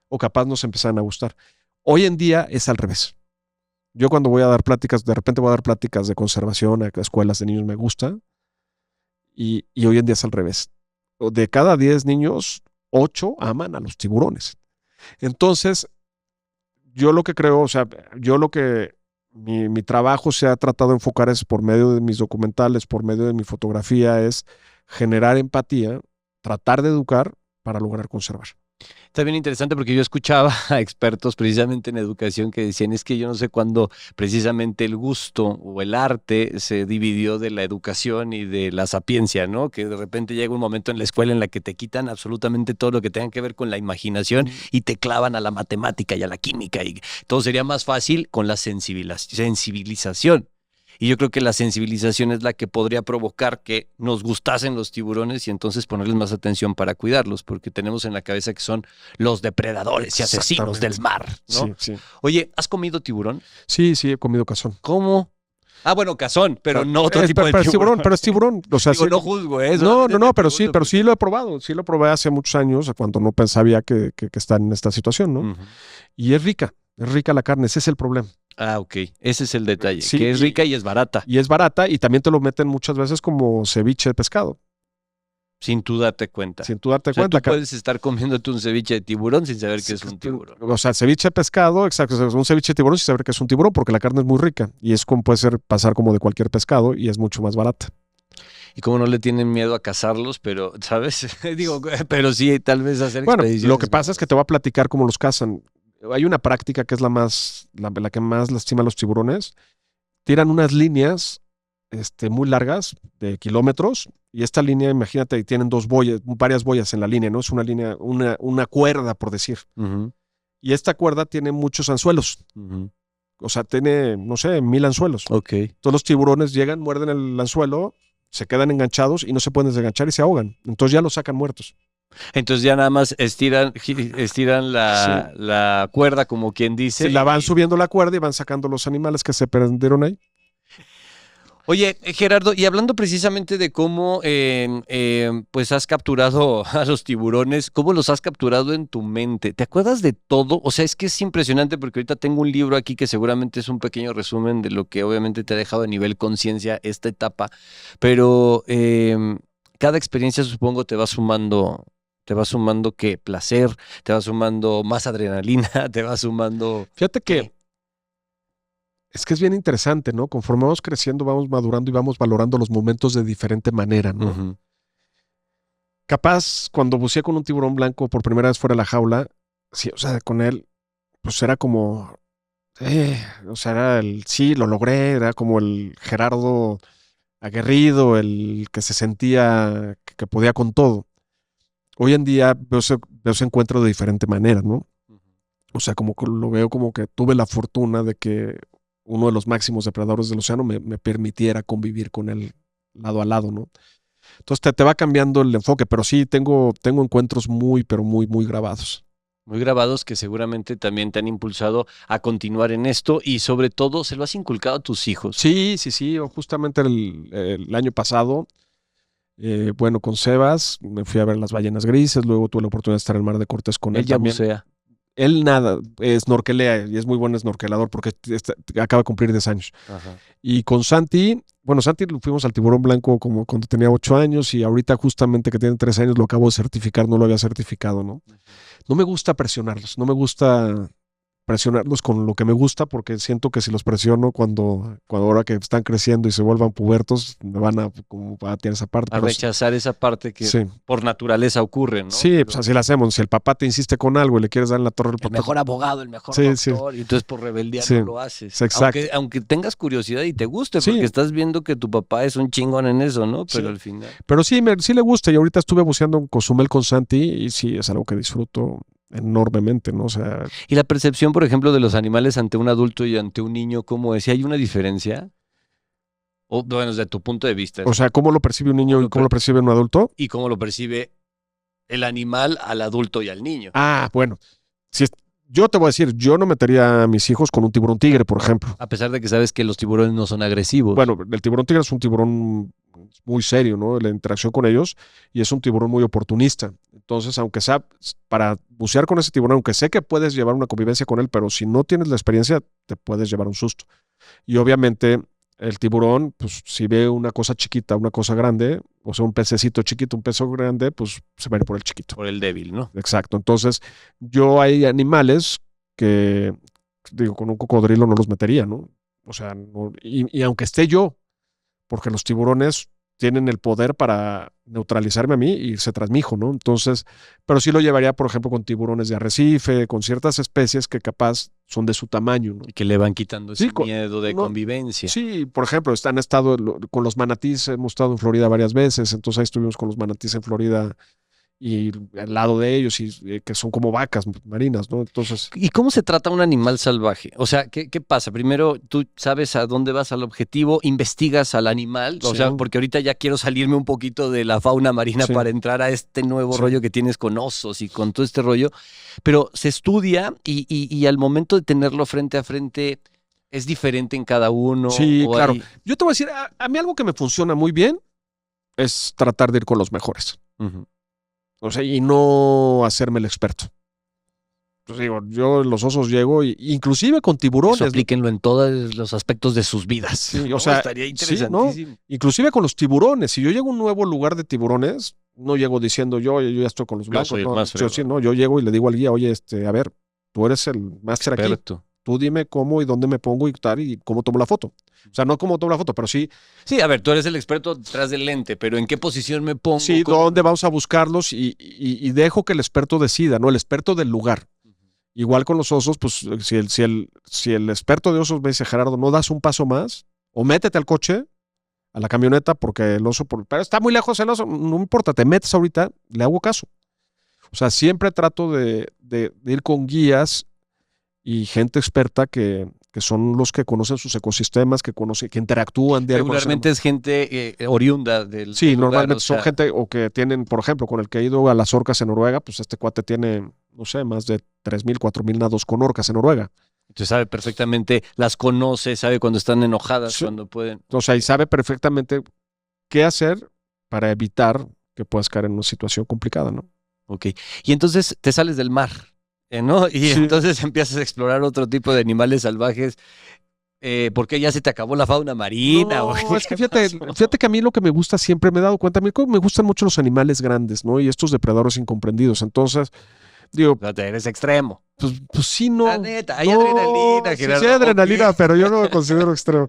O capaz nos empezaban a gustar. Hoy en día es al revés. Yo cuando voy a dar pláticas, de repente voy a dar pláticas de conservación a escuelas de niños, me gusta. Y hoy en día es al revés. De cada 10 niños, 8 aman a los tiburones. Entonces, yo lo que creo, o sea, mi trabajo se ha tratado de enfocar es por medio de mis documentales, por medio de mi fotografía, es generar empatía, tratar de educar para lograr conservar. Está bien interesante porque yo escuchaba a expertos precisamente en educación que decían es que yo no sé cuándo precisamente el gusto o el arte se dividió de la educación y de la sapiencia, ¿no? Que de repente llega un momento en la escuela en la que te quitan absolutamente todo lo que tenga que ver con la imaginación y te clavan a la matemática y a la química y todo sería más fácil con la sensibilización. Y yo creo que la sensibilización es la que podría provocar que nos gustasen los tiburones y entonces ponerles más atención para cuidarlos, porque tenemos en la cabeza que son los depredadores y asesinos del mar, ¿no? Sí. Oye, ¿has comido tiburón? Sí, he comido cazón. ¿Cómo? Ah, bueno, cazón, pero O sea, no otro tipo de pero es tiburón. tiburón, pero es tiburón. O sea, Digo, sí- no juzgo eso. no, pero sí lo he probado. Sí lo probé hace muchos años, cuando no pensaba que está en esta situación, ¿no? Ujú. Y es rica la carne, ese es el problema. Ah, ok. Ese es el detalle, Sí, que es rica y es barata, y es barata y también te lo meten muchas veces como ceviche de pescado, sin tú darte cuenta. sin tú darte O sea, cuenta. tú puedes estar comiéndote un ceviche de tiburón sin saber que es un tiburón. O sea, ceviche de pescado, exacto, o sea, un ceviche de tiburón sin saber que es un tiburón porque la carne es muy rica y es como puede ser pasar como de cualquier pescado y es mucho más barata. Y como no le tienen miedo a cazarlos, pero, ¿sabes? Digo, pero sí, tal vez hacer Bueno, expediciones. lo que pasa es que te voy a platicar cómo los cazan. Hay una práctica que es la que más lastima a los tiburones. Tiran unas líneas muy largas de kilómetros y esta línea, imagínate, tienen varias boyas en la línea, ¿no? Es una línea, una cuerda, por decir. Ujú, Y esta cuerda tiene muchos anzuelos. ujú. O sea, tiene, no sé, 1000 anzuelos. Ok. Todos los tiburones llegan, muerden el anzuelo, se quedan enganchados y no se pueden desenganchar y se ahogan. Entonces ya los sacan muertos. Entonces ya nada más estiran la cuerda, como quien dice. Se la van y- subiendo la cuerda y van sacando los animales que se perdieron ahí. Oye, Gerardo, y hablando precisamente de cómo pues has capturado a los tiburones, ¿cómo los has capturado en tu mente? ¿Te acuerdas de todo? O sea, es que es impresionante porque ahorita tengo un libro aquí que seguramente es un pequeño resumen de lo que obviamente te ha dejado a nivel conciencia esta etapa, pero cada experiencia supongo te va sumando qué placer, te va sumando más adrenalina, te va sumando... Fíjate que ¿qué? es que es bien interesante, ¿no? Conforme vamos creciendo, vamos madurando y vamos valorando los momentos de diferente manera, ¿no? Ujú, Capaz, cuando buceé con un tiburón blanco por primera vez fuera de la jaula, sí, o sea, con él, pues era como, o sea, sí, lo logré, era como el Gerardo aguerrido, el que se sentía que podía con todo. Hoy en día veo ese encuentro de diferente manera, ¿no? ujú. O sea, como que lo veo como que tuve la fortuna de que uno de los máximos depredadores del océano me permitiera convivir con él lado a lado, ¿no? Entonces te va cambiando el enfoque, pero sí tengo encuentros muy, pero muy, muy grabados. Muy grabados que seguramente también te han impulsado a continuar en esto y sobre todo se lo has inculcado a tus hijos. Sí, justamente el año pasado, bueno, con Sebas me fui a ver las ballenas grises, luego tuve la oportunidad de estar en el Mar de Cortés con él Él ya también. bucea. Él nada, snorkelea y es muy buen snorkelador porque acaba de cumplir 10 años. Ajá. Y con Santi, bueno, Santi fuimos al Tiburón Blanco como cuando tenía 8 años y ahorita justamente que tiene 3 años lo acabo de certificar, no lo había certificado, ¿no? No me gusta presionarlos, no me gusta presionarlos con lo que me gusta porque siento que si los presiono cuando ahora que están creciendo y se vuelvan pubertos, me van a como a tirar esa parte. A Pero rechazar esa parte que sí, por naturaleza ocurre, ¿no? sí, Pero pues así la hacemos. Si el papá te insiste con algo y le quieres dar en la torre al el papá, mejor abogado, el mejor Sí, sí. doctor, y entonces por rebeldía Sí, no lo haces. sí, exacto. Aunque tengas curiosidad y te guste, Sí. porque estás viendo que tu papá es un chingón en eso, ¿no? Pero Sí. al final. Pero sí, sí le gusta y ahorita estuve buceando en Cozumel con Santi y sí, es algo que disfruto enormemente, ¿no? O sea, Y la percepción, por ejemplo, de los animales ante un adulto y ante un niño, ¿cómo es? ¿Si hay una diferencia? O, bueno, desde tu punto de vista. ¿cómo lo percibe un niño ¿Cómo y cómo lo percibe un adulto? Y cómo lo percibe el animal al adulto y al niño. Ah, bueno. Yo te voy a decir, yo no metería a mis hijos con un tiburón tigre, por ejemplo. A pesar de que sabes que los tiburones no son agresivos. Bueno, el tiburón tigre es un tiburón muy serio, ¿no? La interacción con ellos y es un tiburón muy oportunista. Entonces, aunque sea para bucear con ese tiburón, aunque sé que puedes llevar una convivencia con él, pero si no tienes la experiencia, te puedes llevar un susto. Y obviamente el tiburón, pues si ve una cosa chiquita, una cosa grande, o sea, un pececito chiquito, un pez grande, pues se va a ir por el chiquito. Por el débil, ¿no? Exacto. Entonces, hay animales que, digo, con un cocodrilo no los metería, ¿no? O sea, y aunque esté yo, porque los tiburones tienen el poder para neutralizarme a mí y irse tras mi hijo, ¿no? Entonces, pero sí lo llevaría, por ejemplo, con tiburones de arrecife, con ciertas especies que capaz son de su tamaño, ¿no? Y que le van quitando ese Sí, miedo de no, convivencia. Sí, por ejemplo, han estado con los manatíes, hemos estado en Florida varias veces, entonces ahí estuvimos con los manatíes en Florida y al lado de ellos, y que son como vacas marinas, ¿no? Entonces, ¿Y cómo se trata un animal salvaje? O sea, ¿qué pasa? Primero, tú sabes a dónde vas al objetivo, investigas al animal, o Sí. sea, porque ahorita ya quiero salirme un poquito de la fauna marina Sí. para entrar a este nuevo Sí. rollo que tienes con osos y con todo este rollo, pero se estudia y al momento de tenerlo frente a frente, ¿Es diferente en cada uno? Sí, ¿O claro. hay- Yo te voy a decir, a mí algo que me funciona muy bien es tratar de ir con los mejores. Ujú. O sea, y no hacerme el experto. Pues digo, yo en los osos llego, inclusive con Eso tiburones. ¿no? aplíquenlo en todos los aspectos de sus vidas. Sí, ¿no? o sea, Estaría sí, ¿no? interesantísimo. Inclusive con los tiburones. Si yo llego a un nuevo lugar de tiburones, no llego diciendo yo ya estoy con los blancos. soy el no, más yo, fregón. no, yo llego y le digo al guía, oye, a ver, tú eres el máster aquí. Experto. Tú dime cómo y dónde me pongo y tal, y cómo tomo la foto. O sea, no cómo tomo la foto, pero sí, Sí, a ver, tú eres el experto detrás del lente, pero ¿en qué posición me pongo? sí, ¿Cómo? dónde vamos a buscarlos y dejo que el experto decida, ¿no? El experto del lugar. Igual con los osos, pues si el experto de osos me dice, Gerardo, no das un paso más, o métete al coche, a la camioneta, porque el oso, pero está muy lejos el oso, no importa, te metes ahorita, le hago caso. O sea, siempre trato de ir con guías y gente experta que son los que conocen sus ecosistemas, que interactúan diario con los Regularmente es gente oriunda del Sí, del lugar, normalmente o sea, son gente o que tienen, por ejemplo, con el que he ido a las orcas en Noruega, pues este cuate tiene, no sé, más de 3,000, 4,000 nados con orcas en Noruega. entonces sabe perfectamente, las conoce, sabe cuando están enojadas, Sí. cuando pueden. O sea, y sabe perfectamente qué hacer para evitar que puedas caer en una situación complicada, ¿no? Ok. Y entonces te sales del mar, ¿no? Y Sí. entonces empiezas a explorar otro tipo de animales salvajes. Porque ya se te acabó la fauna marina. No, ¿O es que qué pasó? fíjate que a mí lo que me gusta siempre, me he dado cuenta, a mí me gustan mucho los animales grandes, ¿no? Y estos depredadores incomprendidos. Entonces, digo, O sea, eres extremo. pues sí, no. La neta, hay no, adrenalina, sí, Gerardo. sí hay adrenalina, Ok. pero yo no me considero extremo.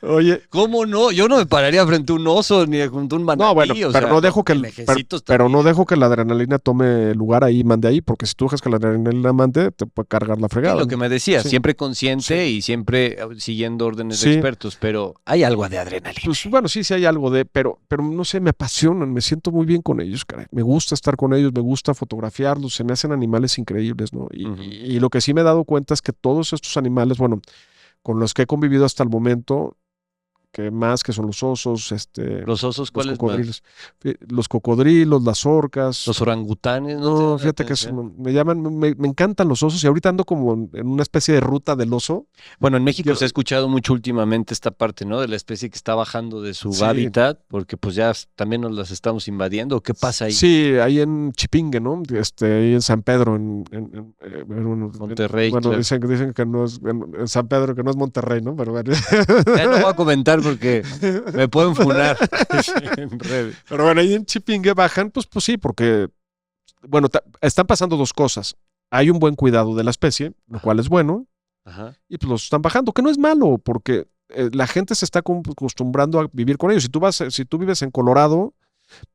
Oye, ¿Cómo no? Yo no me pararía frente a un oso ni frente a un manatí. no, bueno, o pero sea, no dejo que el ejército está pero no bien. dejo que la adrenalina tome lugar ahí, mande ahí, porque si tú dejas que la adrenalina mande, te puede cargar la Sí, fregada. lo que me decías, Sí. siempre consciente Sí. y siempre siguiendo órdenes Sí. de expertos, pero hay algo de adrenalina. Pues bueno, sí hay algo pero no sé, me apasionan, me siento muy bien con ellos, caray. Me gusta estar con ellos, me gusta fotografiarlos, se me hacen animales increíbles, ¿no? Ujú. Y lo que sí me he dado cuenta es que todos estos animales, bueno, con los que he convivido hasta el momento, que son los osos, Los osos, los ¿cuáles más? cocodrilos, los cocodrilos, las orcas. Los orangutanes, ¿no? No, te dan fíjate que atención? me llaman, me encantan los osos y ahorita ando como en una especie de ruta del oso. Bueno, en México Yo- se ha escuchado mucho últimamente esta parte, ¿no? De la especie que está bajando de su Sí. hábitat, porque pues ya también nos las estamos invadiendo. ¿Qué pasa ahí? Sí, ahí en Chipinge, ¿no? Ahí en San Pedro, Monterrey, bueno, claro. dicen que no es, en San Pedro, que no es Monterrey, ¿no? Pero bueno. Ya no voy a comentar porque me pueden funar en redes. Pero bueno, ahí en Chipinge bajan, pues sí, porque, bueno, están pasando dos cosas. Hay un buen cuidado de la especie, lo cual es bueno, Ajá. y pues los están bajando, que no es malo, porque la gente se está acostumbrando a vivir con ellos. Si tú vives en Colorado,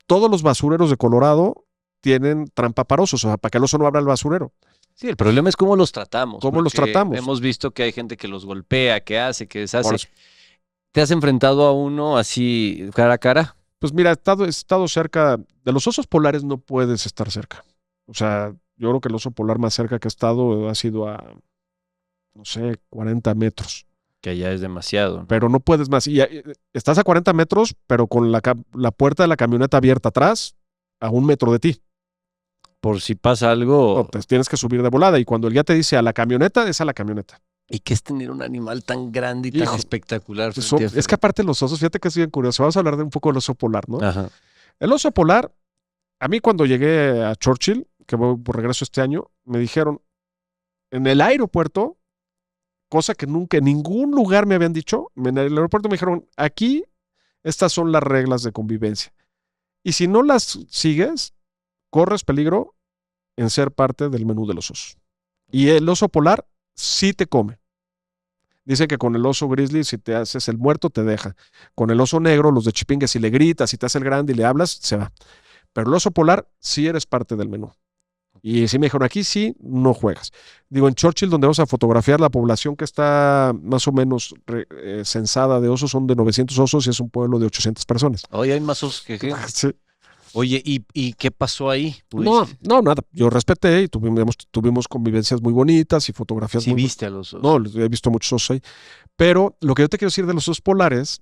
todos los basureros de Colorado tienen trampaparosos, o sea, para que el oso no abra el basurero. Sí, el problema es cómo los tratamos. ¿Cómo los porque tratamos? Hemos visto que hay gente que los golpea, que hace, que deshace. Por eso. ¿Te has enfrentado a uno así cara a cara? Pues mira, he estado cerca, de los osos polares no puedes estar cerca. O sea, yo creo que el oso polar más cerca que he estado ha sido a, no sé, 40 metros. Que allá es demasiado. Pero no puedes más. Y estás a 40 metros, pero con la puerta de la camioneta abierta atrás, a 1 metro de ti. Por si pasa algo. No, pues tienes que subir de volada. Y cuando el guía te dice a la camioneta, es a la camioneta. ¿Y qué es tener un animal tan grande y tan Hijo, espectacular? Es que aparte los osos, fíjate que es bien curioso. Vamos a hablar de un poco del oso polar, ¿no? Ajá. El oso polar, a mí cuando llegué a Churchill, que voy por regreso este año, me dijeron, en el aeropuerto, cosa que nunca en ningún lugar me habían dicho, en el aeropuerto me dijeron, aquí estas son las reglas de convivencia. Y si no las sigues, corres peligro en ser parte del menú de los osos. Y el oso polar sí te come. Dicen que con el oso grizzly, si te haces el muerto, te deja. Con el oso negro, los de Chipinge, si le gritas, si te hace el grande y le hablas, se va. Pero el oso polar sí eres parte del menú. Y si me dijeron, aquí sí, no juegas. Digo, en Churchill, donde vamos a fotografiar, la población que está más o menos censada de osos son de 900 osos y es un pueblo de 800 personas. Hoy hay más osos que gente. Sí. Oye, ¿y qué pasó ahí? No, nada. Yo respeté y tuvimos convivencias muy bonitas y fotografías Sí muy viste a los osos. No, he visto muchos osos ahí. Pero lo que yo te quiero decir de los osos polares,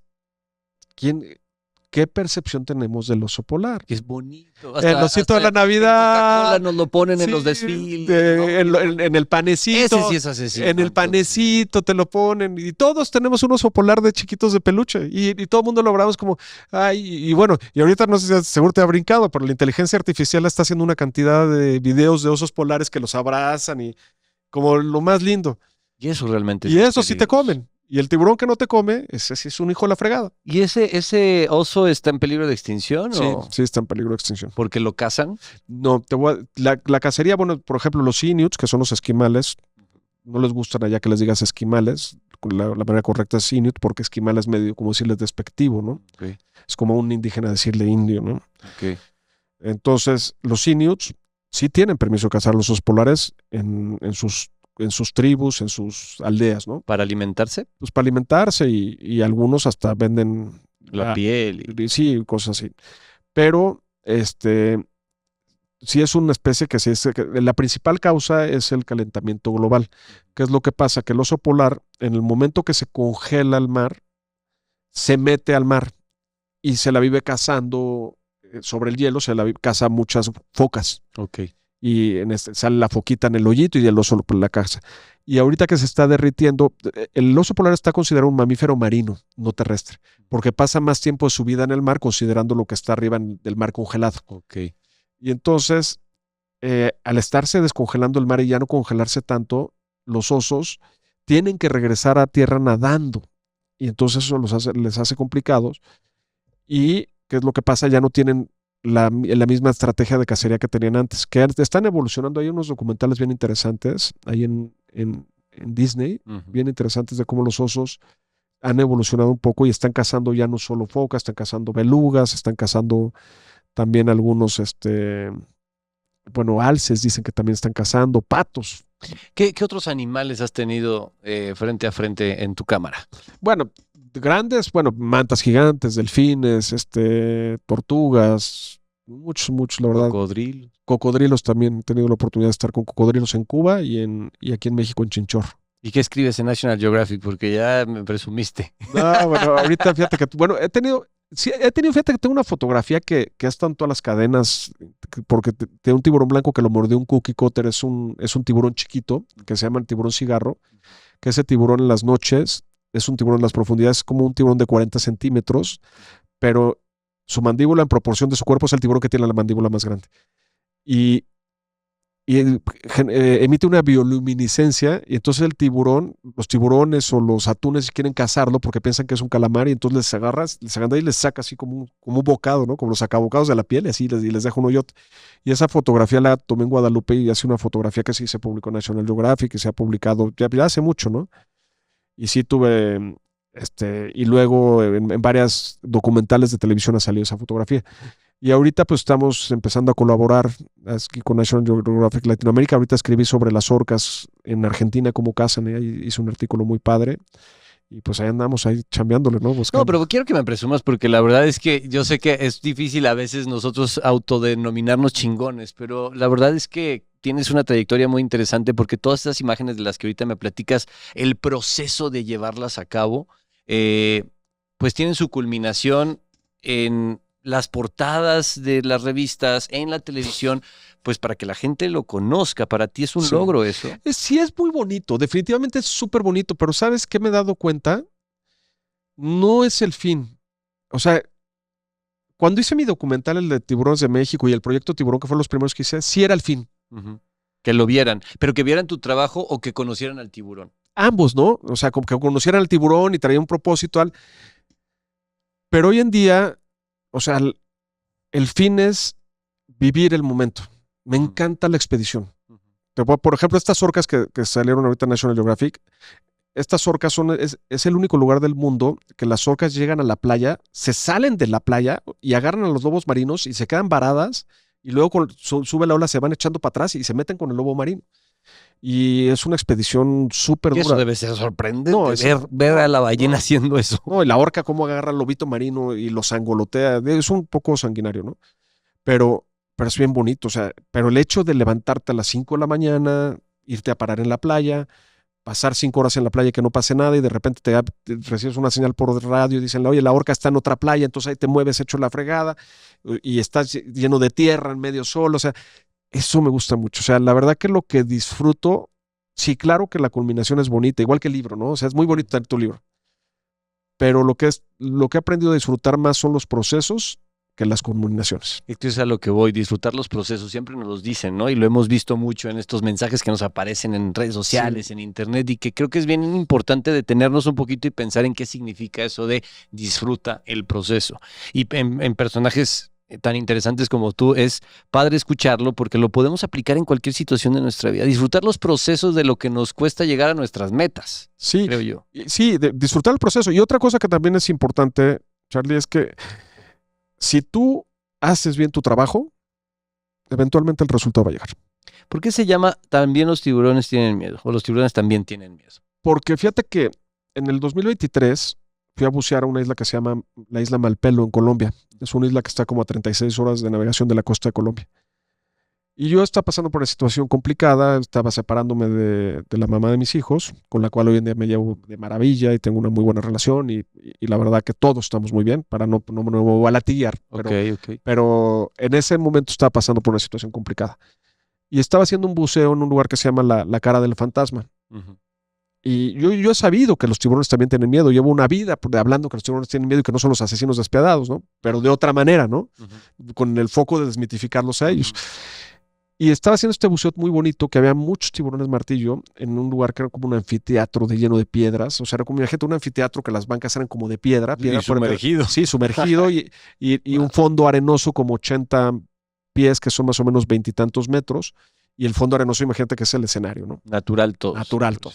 ¿qué percepción tenemos del oso polar? Que es bonito. El osito de la en Navidad. Coca-Cola nos lo ponen en los Sí, desfiles. ¿no? en el panecito. Ese sí es asesino. En el panecito te lo ponen. Y todos tenemos un oso polar de chiquitos de peluche. Y todo el mundo lo hablamos como, ay, y bueno, y ahorita no sé si seguro te ha brincado, pero la inteligencia artificial está haciendo una cantidad de videos de osos polares que los abrazan y como lo más lindo. Y eso realmente Y es eso sí te comen. Y el tiburón que no te come, ese sí es un hijo de la fregada. ¿Y ese oso está en peligro de extinción? Sí, ¿O sí está en peligro de extinción. porque lo cazan? No, la cacería, bueno, por ejemplo, los inuits, que son los esquimales, no les gustan allá que les digas esquimales. La manera correcta es inuit, porque esquimal es medio como decirles despectivo, ¿no? Okay. Es como un indígena decirle indio, ¿no? Okay. Entonces, los inuits sí tienen permiso de cazar los osos polares en sus tribus, en sus aldeas, ¿no? ¿Para alimentarse? Pues para alimentarse y algunos hasta venden La piel. sí, cosas así. Pero sí es una especie que la principal causa es el calentamiento global. ¿Qué es lo que pasa? Que el oso polar, en el momento que se congela el mar, se mete al mar y se la vive cazando sobre el hielo, caza muchas focas. Ok. Y sale la foquita en el hoyito y el oso la caza. Y ahorita que se está derritiendo, el oso polar está considerado un mamífero marino, no terrestre, porque pasa más tiempo de su vida en el mar considerando lo que está arriba del mar congelado. Ok. Y entonces, al estarse descongelando el mar y ya no congelarse tanto, los osos tienen que regresar a tierra nadando. Y entonces eso les hace complicados. ¿Y qué es lo que pasa? Ya no tienen la misma estrategia de cacería que tenían antes, que están evolucionando. Hay unos documentales bien interesantes ahí en Disney, bien interesantes de cómo los osos han evolucionado un poco y están cazando ya no solo focas, están cazando belugas, están cazando también algunos, alces dicen que también están cazando, patos. ¿Qué otros animales has tenido frente a frente en tu cámara? Bueno, grandes, mantas gigantes, delfines, tortugas, muchos, la verdad. Cocodrilo. Cocodrilos también, he tenido la oportunidad de estar con cocodrilos en Cuba y aquí en México en Chinchor. ¿Y qué escribes en National Geographic? Porque ya me presumiste. No, bueno, ahorita fíjate que, fíjate que tengo una fotografía que está en todas las cadenas, porque tiene un tiburón blanco que lo mordió un cookie cutter, es un tiburón chiquito, que se llama el tiburón cigarro, que ese tiburón en las noches es un tiburón en las profundidades, como un tiburón de 40 centímetros, pero su mandíbula en proporción de su cuerpo es el tiburón que tiene la mandíbula más grande. Y emite una bioluminiscencia y entonces los tiburones o los atunes quieren cazarlo porque piensan que es un calamar y entonces les agarra y les saca así como un bocado, ¿no? Como los sacabocados de la piel y así les deja un hoyote. Y esa fotografía la tomé en Guadalupe y hace una fotografía que sí se publicó en National Geographic y se ha publicado ya hace mucho, ¿no? Y sí tuve, y luego en varias documentales de televisión ha salido esa fotografía. Y ahorita pues estamos empezando a colaborar aquí con National Geographic Latinoamérica. Ahorita escribí sobre las orcas en Argentina, cómo cazan, y hice un artículo muy padre. Y pues ahí andamos, ahí chambeándole, ¿no? Buscando. No, pero quiero que me presumas porque la verdad es que yo sé que es difícil a veces nosotros autodenominarnos chingones, pero la verdad es que tienes una trayectoria muy interesante porque todas estas imágenes de las que ahorita me platicas, el proceso de llevarlas a cabo, pues tienen su culminación en las portadas de las revistas, en la televisión, pues para que la gente lo conozca. Para ti es un logro eso. Sí, es muy bonito, definitivamente es súper bonito, pero ¿sabes qué me he dado cuenta? No es el fin. O sea, cuando hice mi documental, el de Tiburones de México y el proyecto Tiburón, que fueron los primeros que hice, sí era el fin. Que lo vieran, pero que vieran tu trabajo o que conocieran al tiburón. Ambos, ¿no? O sea, como que conocieran al tiburón y traía un propósito. Pero hoy en día, o sea, el fin es vivir el momento. Me encanta la expedición. Por ejemplo, estas orcas que salieron ahorita en National Geographic, estas orcas es el único lugar del mundo que las orcas llegan a la playa, se salen de la playa y agarran a los lobos marinos y se quedan varadas y luego sube la ola, se van echando para atrás y se meten con el lobo marino. Y es una expedición súper dura. Eso debe ser sorprendente, ver a la ballena haciendo eso. No, y la orca cómo agarra al lobito marino y lo sangolotea. Es un poco sanguinario, ¿no? Pero es bien bonito. O sea, pero el hecho de levantarte a las 5 de la mañana, irte a parar en la playa, pasar 5 horas en la playa y que no pase nada y de repente te recibes una señal por radio y dicen, oye, la orca está en otra playa, entonces ahí te mueves hecho la fregada y estás lleno de tierra en medio sol, o sea, eso me gusta mucho. O sea, la verdad que lo que disfruto, sí, claro que la culminación es bonita, igual que el libro, ¿no? O sea, es muy bonito tener tu libro, pero lo que he aprendido a disfrutar más son los procesos que las culminaciones. Esto es a lo que voy, disfrutar los procesos, siempre nos los dicen, ¿no? Y lo hemos visto mucho en estos mensajes que nos aparecen en redes sociales, en internet, y que creo que es bien importante detenernos un poquito y pensar en qué significa eso de disfruta el proceso. Y en personajes tan interesantes como tú, es padre escucharlo porque lo podemos aplicar en cualquier situación de nuestra vida. Disfrutar los procesos de lo que nos cuesta llegar a nuestras metas, Sí, creo yo. Sí, disfrutar el proceso. Y otra cosa que también es importante, Charlie, es que si tú haces bien tu trabajo, eventualmente el resultado va a llegar. ¿Por qué se llama También los tiburones tienen miedo? O los tiburones también tienen miedo. Porque fíjate que en el 2023 fui a bucear a una isla que se llama la isla Malpelo en Colombia. Es una isla que está como a 36 horas de navegación de la costa de Colombia. Y yo estaba pasando por una situación complicada, estaba separándome de la mamá de mis hijos, con la cual hoy en día me llevo de maravilla y tengo una muy buena relación y la verdad que todos estamos muy bien, para no me voy a latillar, pero en ese momento estaba pasando por una situación complicada. Y estaba haciendo un buceo en un lugar que se llama la Cara del Fantasma. Uh-huh. Y yo he sabido que los tiburones también tienen miedo. Llevo una vida hablando que los tiburones tienen miedo y que no son los asesinos despiadados, ¿no? Pero de otra manera, ¿no? Uh-huh. Con el foco de desmitificarlos a ellos. Uh-huh. Y estaba haciendo este buceo muy bonito, que había muchos tiburones martillo en un lugar que era como un anfiteatro lleno de piedras. O sea, era como, imagínate, un anfiteatro que las bancas eran como de piedra. Y sumergido. Sí, sumergido y un fondo arenoso como 80 pies, que son más o menos 20 y tantos metros. Y el fondo arenoso, imagínate que es el escenario, ¿no? Natural todo. Natural todo.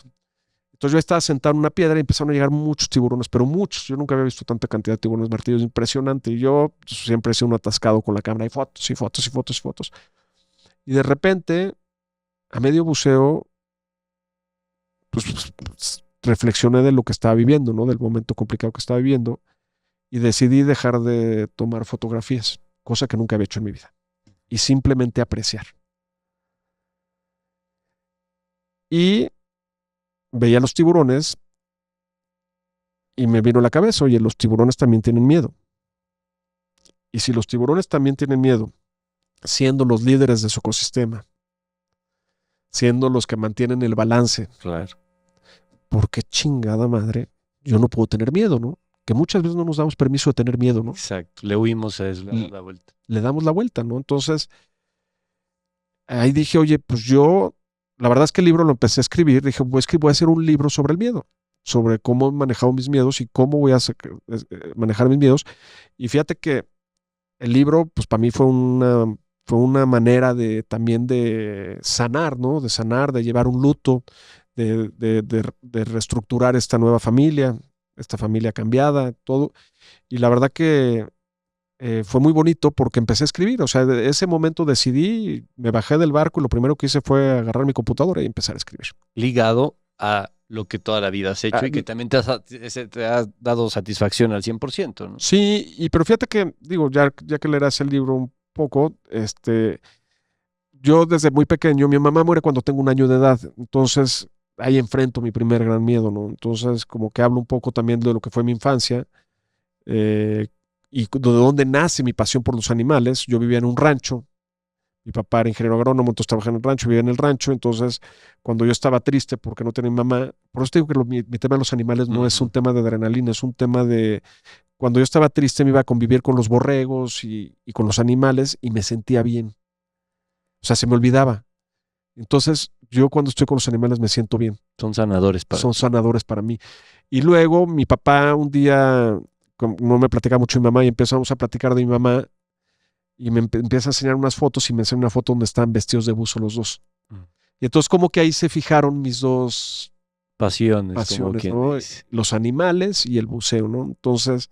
Entonces yo estaba sentado en una piedra y empezaron a llegar muchos tiburones, pero muchos. Yo nunca había visto tanta cantidad de tiburones martillos, impresionante. Y yo siempre he sido un atascado con la cámara y fotos y fotos y fotos y fotos. Y de repente, a medio buceo, pues, reflexioné de lo que estaba viviendo, ¿no? Del momento complicado que estaba viviendo. Y decidí dejar de tomar fotografías, cosa que nunca había hecho en mi vida. Y simplemente apreciar. Y veía los tiburones y me vino a la cabeza, oye, los tiburones también tienen miedo. Y si los tiburones también tienen miedo, siendo los líderes de su ecosistema, siendo los que mantienen el balance, claro, ¿por qué chingada madre yo no puedo tener miedo, no? Que muchas veces no nos damos permiso de tener miedo, ¿no? Exacto, le huimos a eso, le damos la vuelta. Le damos la vuelta, ¿no? Entonces, ahí dije, oye, pues yo, la verdad es que el libro lo empecé a escribir, dije, voy a hacer un libro sobre el miedo, sobre cómo he manejado mis miedos y cómo voy a manejar mis miedos. Y fíjate que el libro, pues para mí fue una manera también de sanar, ¿no? De sanar, de llevar un luto, de reestructurar esta nueva familia, esta familia cambiada, todo. Y la verdad que fue muy bonito porque empecé a escribir. O sea, de ese momento decidí, me bajé del barco y lo primero que hice fue agarrar mi computadora y empezar a escribir. Ligado a lo que toda la vida has hecho y que también te ha dado satisfacción al 100%, ¿no? Sí, pero fíjate que, digo, ya que leerás el libro un poco, yo desde muy pequeño, mi mamá muere cuando tengo 1 año de edad, entonces ahí enfrento mi primer gran miedo, ¿no? Entonces como que hablo un poco también de lo que fue mi infancia y de dónde nace mi pasión por los animales. Yo vivía en un rancho, mi papá era ingeniero agrónomo, entonces trabajaba en el rancho, vivía en el rancho, entonces cuando yo estaba triste porque no tenía mi mamá, por eso te digo que mi tema de los animales no es un tema de adrenalina, es un tema de, cuando yo estaba triste me iba a convivir con los borregos y con los animales y me sentía bien. O sea, se me olvidaba. Entonces, yo cuando estoy con los animales me siento bien. Son sanadores para mí. Y luego mi papá un día, no me platicaba mucho mi mamá y empezamos a platicar de mi mamá y me empieza a enseñar unas fotos y me enseña una foto donde están vestidos de buzo los dos. Y entonces como que ahí se fijaron mis dos pasiones, ¿no? Los animales y el buceo, ¿no? Entonces,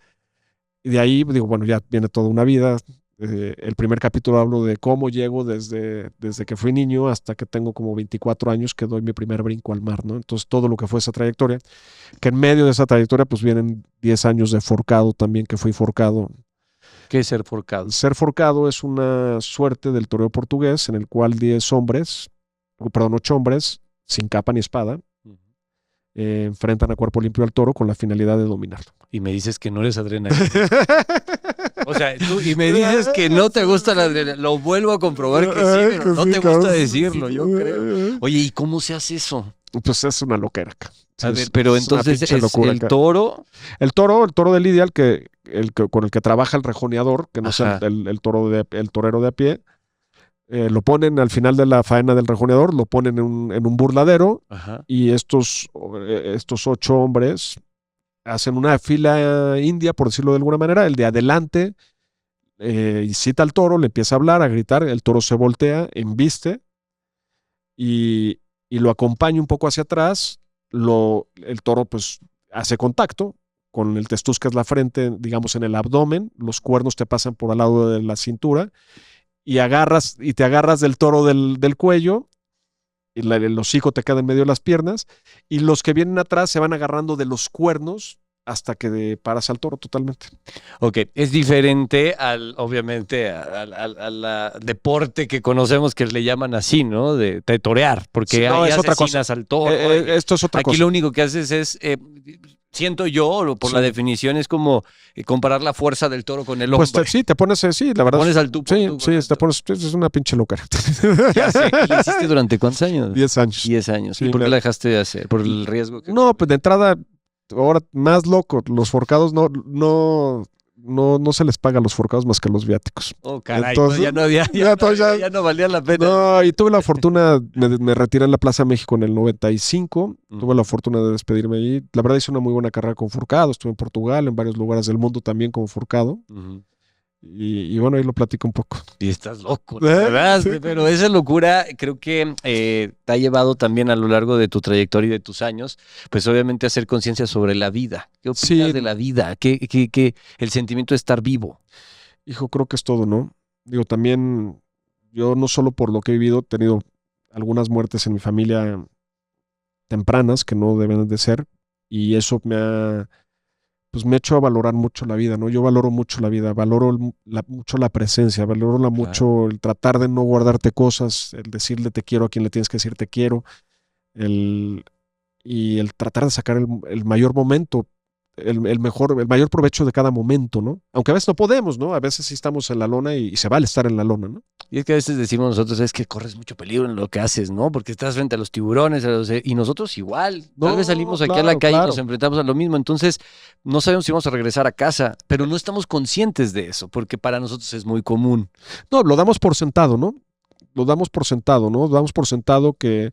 de ahí digo, bueno, ya viene toda una vida. El primer capítulo hablo de cómo llego desde que fui niño hasta que tengo como 24 años que doy mi primer brinco al mar, ¿no? Entonces todo lo que fue esa trayectoria, que en medio de esa trayectoria pues vienen 10 años de forcado también, que fui forcado. ¿Qué es ser forcado? Ser forcado es una suerte del toreo portugués en el cual 8 hombres sin capa ni espada enfrentan a cuerpo limpio al toro con la finalidad de dominarlo. Y me dices que no eres adrenalina. O sea, y me dices que no te gusta la adrenalina. Lo vuelvo a comprobar que sí, pero no te gusta decirlo, yo creo. Oye, ¿y cómo se hace eso? Pues es una loquera. Sí, A ver, pero entonces es el toro. El toro de lidia, con el que trabaja el rejoneador, que no es el torero de a pie, lo ponen al final de la faena del rejoneador, lo ponen en un burladero. Ajá. Y estos 8 hombres hacen una fila india, por decirlo de alguna manera. El de adelante cita al toro, le empieza a hablar, a gritar, el toro se voltea, embiste y lo acompaña un poco hacia atrás. El toro pues hace contacto con el testuz, que es la frente, digamos en el abdomen, los cuernos te pasan por al lado de la cintura y te agarras del toro del cuello, y el hocico te queda en medio de las piernas, y los que vienen atrás se van agarrando de los cuernos hasta que paras al toro totalmente. Ok, es diferente obviamente, al deporte que conocemos, que le llaman así, ¿no? De torear, porque sí, no, ahí es otra cosa. asesinas al toro. Esto es otra cosa. Aquí lo único que haces es, siento yo, por la definición, es como comparar la fuerza del toro con el hombre. Pues te pones, la verdad. Te pones al tú. Te pones, es una pinche locura. Ya sé. ¿Y lo hiciste durante cuántos años? 10 años. 10 años. Sí, ¿Y por qué la dejaste de hacer? ¿Por el riesgo? No, pues de entrada, ahora más loco, los forcados no se les paga a los forcados más que los viáticos. Oh, caray, entonces, ya no valía la pena. No, y tuve la fortuna, me retiré en la Plaza México en el 95, tuve la fortuna de despedirme allí. La verdad hice una muy buena carrera con forcado, estuve en Portugal, en varios lugares del mundo también como forcado. Y bueno, ahí lo platico un poco. Y estás loco, ¿verdad? Sí. Pero esa locura creo que te ha llevado también a lo largo de tu trayectoria y de tus años, pues obviamente a hacer conciencia sobre la vida. ¿Qué opinas de la vida? ¿Qué el sentimiento de estar vivo? Hijo, creo que es todo, ¿no? Digo, también yo no solo por lo que he vivido, he tenido algunas muertes en mi familia tempranas que no deben de ser, y eso me ha hecho a valorar mucho la vida, ¿no? Yo valoro mucho la vida, valoro mucho la presencia, valoro mucho el tratar de no guardarte cosas, el decirle te quiero a quien le tienes que decir te quiero, y el tratar de sacar el mayor momento, el mayor provecho de cada momento, ¿no? Aunque a veces no podemos, ¿no? A veces sí estamos en la lona y se vale estar en la lona, ¿no? Y es que a veces decimos nosotros, es que corres mucho peligro en lo que haces, ¿no? Porque estás frente a los tiburones, y nosotros igual. Tal vez salimos aquí a la calle y nos enfrentamos a lo mismo. Entonces, no sabemos si vamos a regresar a casa, pero no estamos conscientes de eso, porque para nosotros es muy común. No, lo damos por sentado, ¿no? Lo damos por sentado, ¿no? Damos por sentado que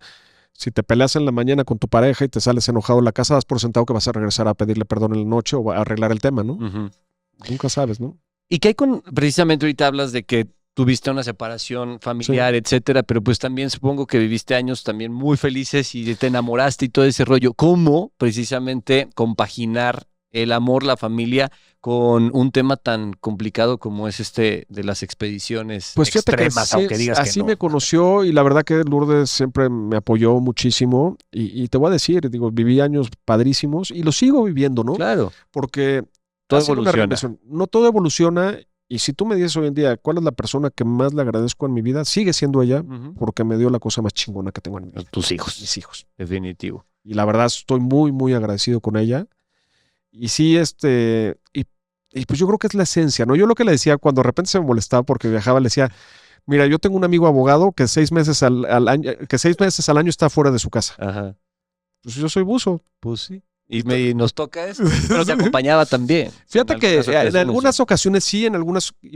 si te peleas en la mañana con tu pareja y te sales enojado en la casa, das por sentado que vas a regresar a pedirle perdón en la noche o a arreglar el tema, ¿no? Nunca sabes, ¿no? ¿Y qué hay precisamente ahorita hablas de que tuviste una separación familiar, etcétera, pero pues también supongo que viviste años también muy felices y te enamoraste y todo ese rollo? ¿Cómo precisamente compaginar el amor, la familia, con un tema tan complicado como es de las expediciones extremas, aunque digas así que no? Me conoció, y la verdad que Lourdes siempre me apoyó muchísimo, y te voy a decir, digo, viví años padrísimos y lo sigo viviendo, ¿no? Claro. Porque todo evoluciona. No todo evoluciona. Y si tú me dices hoy en día cuál es la persona que más le agradezco en mi vida, sigue siendo ella, porque me dio la cosa más chingona que tengo en mi vida. Tus hijos. Mis hijos. Definitivo. Y la verdad estoy muy, muy agradecido con ella. Y sí, y pues yo creo que es la esencia, ¿no? Yo lo que le decía cuando de repente se me molestaba porque viajaba, le decía, mira, yo tengo un amigo abogado que 6 meses al año está fuera de su casa. Ajá. Pues yo soy buzo. Pues sí. Y nos toca eso, pero te acompañaba también. Fíjate que en algunas ocasiones sí,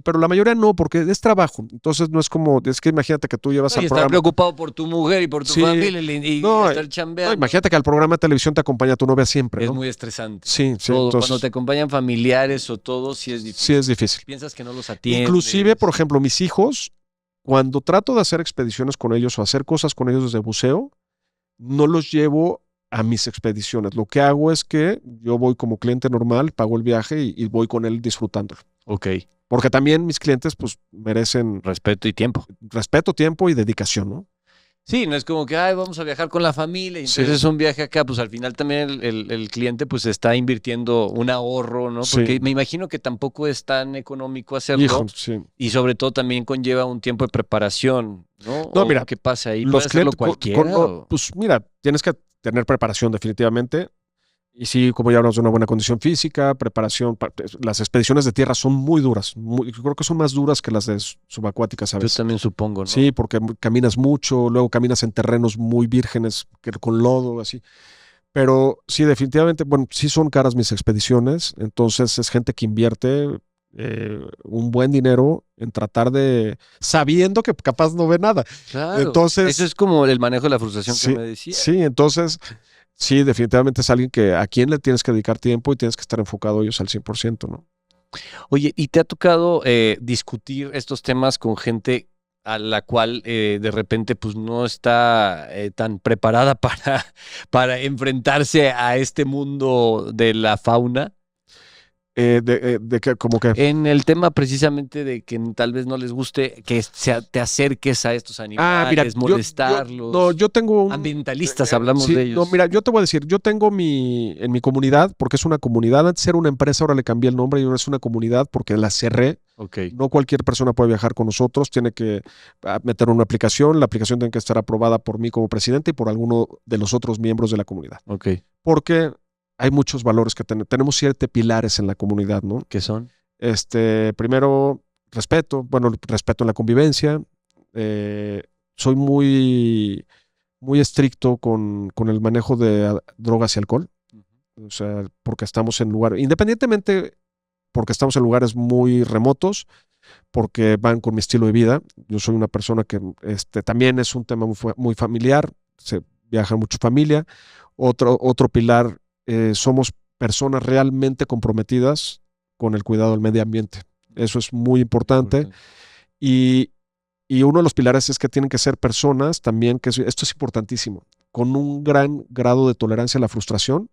pero la mayoría no, porque es trabajo. Entonces no es como, es que imagínate que tú llevas al programa. Estar preocupado por tu mujer y por tu familia y estar chambeando. No, imagínate que al programa de televisión te acompaña tu novia siempre, ¿no? Es muy estresante. Sí. Entonces, cuando te acompañan familiares o todo, sí es difícil. Sí es difícil. Piensas que no los atiendes. Inclusive, por ejemplo, mis hijos, cuando trato de hacer expediciones con ellos o hacer cosas con ellos desde buceo, no los llevo a mis expediciones. Lo que hago es que yo voy como cliente normal, pago el viaje y voy con él disfrutándolo. Ok. Porque también mis clientes pues merecen respeto y tiempo. Respeto, tiempo y dedicación, ¿no? Sí, no es como que vamos a viajar con la familia y entonces es un viaje acá, pues al final también el cliente pues está invirtiendo un ahorro, ¿no? Porque me imagino que tampoco es tan económico hacerlo. Hijo, y sobre todo también conlleva un tiempo de preparación, ¿no? No, mira, ¿qué pasa ahí? ¿Puede hacerlo cualquiera? Pues mira, tienes que tener preparación definitivamente. Y sí, como ya hablamos de una buena condición física, preparación. Las expediciones de tierra son muy duras. Yo creo que son más duras que las de subacuáticas a Yo veces. también supongo, ¿no? Sí, porque caminas mucho, luego caminas en terrenos muy vírgenes, con lodo, así. Pero sí, definitivamente, bueno, sí son caras mis expediciones, entonces es gente que invierte un buen dinero en tratar de, sabiendo que capaz no ve nada. Claro. Entonces, Eso es como el manejo de la frustración sí, que me decía. sí, entonces, sí, definitivamente es alguien a quien le tienes que dedicar tiempo y tienes que estar enfocado ellos al 100%, ¿no? Oye, ¿y te ha tocado discutir estos temas con gente a la cual de repente pues no está tan preparada para enfrentarse a este mundo de la fauna? De que, como que, En el tema precisamente de que tal vez no les guste que te acerques a estos mira, animales, molestarlos. no, yo tengo Ambientalistas, hablamos sí, de ellos. no, mira, yo te voy a decir, yo tengo en mi comunidad, porque es una comunidad, antes era una empresa, ahora le cambié el nombre y ahora es una comunidad porque la cerré. Ok. No cualquier persona puede viajar con nosotros, tiene que meter una aplicación, la aplicación tiene que estar aprobada por mí como presidente y por alguno de los otros miembros de la comunidad. Ok. Porque hay muchos valores que tenemos 7 pilares en la comunidad, ¿no? ¿Qué son? Primero, respeto, bueno, respeto en la convivencia. Soy muy, muy estricto con el manejo de drogas y alcohol. O sea, porque estamos en lugares, independientemente, porque estamos en lugares muy remotos, porque van con mi estilo de vida. Yo soy una persona que también es un tema muy familiar, se viaja mucho familia. Otro pilar, somos personas realmente comprometidas con el cuidado del medio ambiente. Eso es muy importante. Y uno de los pilares es que tienen que ser personas también, esto es importantísimo, con un gran grado de tolerancia a la frustración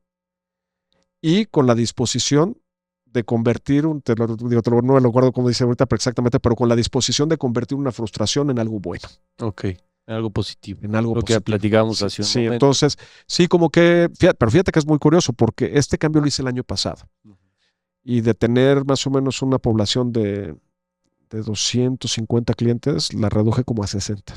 y con la disposición de convertir, no me lo acuerdo como dice ahorita pero exactamente, pero con la disposición de convertir una frustración en algo bueno. Ok, en algo positivo. En algo lo positivo. Que platicábamos hace un sí, momento. Entonces, sí, como que, pero fíjate que es muy curioso porque este cambio lo hice el año pasado. Y de tener más o menos una población de 250 clientes, la reduje como a 60.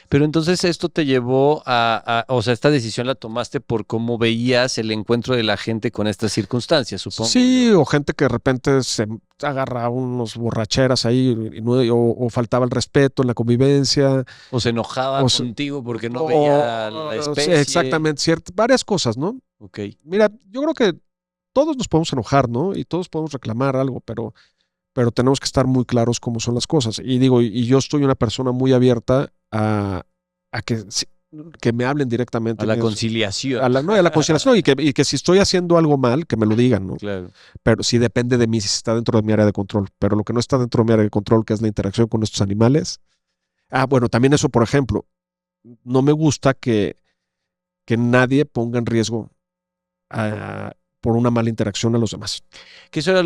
Pero entonces esto te llevó o sea, esta decisión la tomaste por cómo veías el encuentro de la gente con estas circunstancias, supongo. Sí, o gente que de repente se agarra unos borracheras ahí o faltaba el respeto en la convivencia. O se enojaba contigo porque no veía la especie. Sí, exactamente, varias cosas, ¿no? Ok. Mira, yo creo que todos nos podemos enojar, ¿no? Y todos podemos reclamar algo, pero tenemos que estar muy claros cómo son las cosas. Y digo, y yo estoy una persona muy abierta a que me hablen directamente. A la conciliación. A la conciliación y que si estoy haciendo algo mal, que me lo digan, ¿no? Claro. Pero sí depende de mí si está dentro de mi área de control. Pero lo que no está dentro de mi área de control, que es la interacción con estos animales. Bueno, también eso, por ejemplo, no me gusta que nadie ponga en riesgo por una mala interacción a los demás. Que eso era a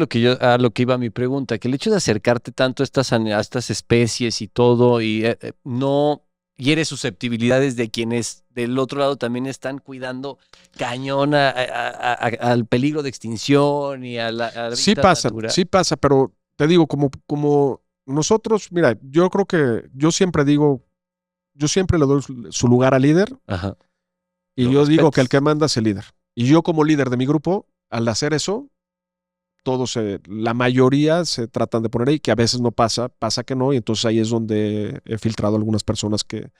lo que iba mi pregunta, que el hecho de acercarte tanto a estas especies y todo, y no hieres susceptibilidades de quienes del otro lado también están cuidando cañón al peligro de extinción y a la sí pasa, pero te digo, como nosotros, mira, yo creo que yo siempre le doy su lugar al líder. Ajá. Y yo digo que el que manda es el líder. Y yo como líder de mi grupo, al hacer eso, la mayoría se tratan de poner ahí, que a veces no pasa que no, y entonces ahí es donde he filtrado algunas personas que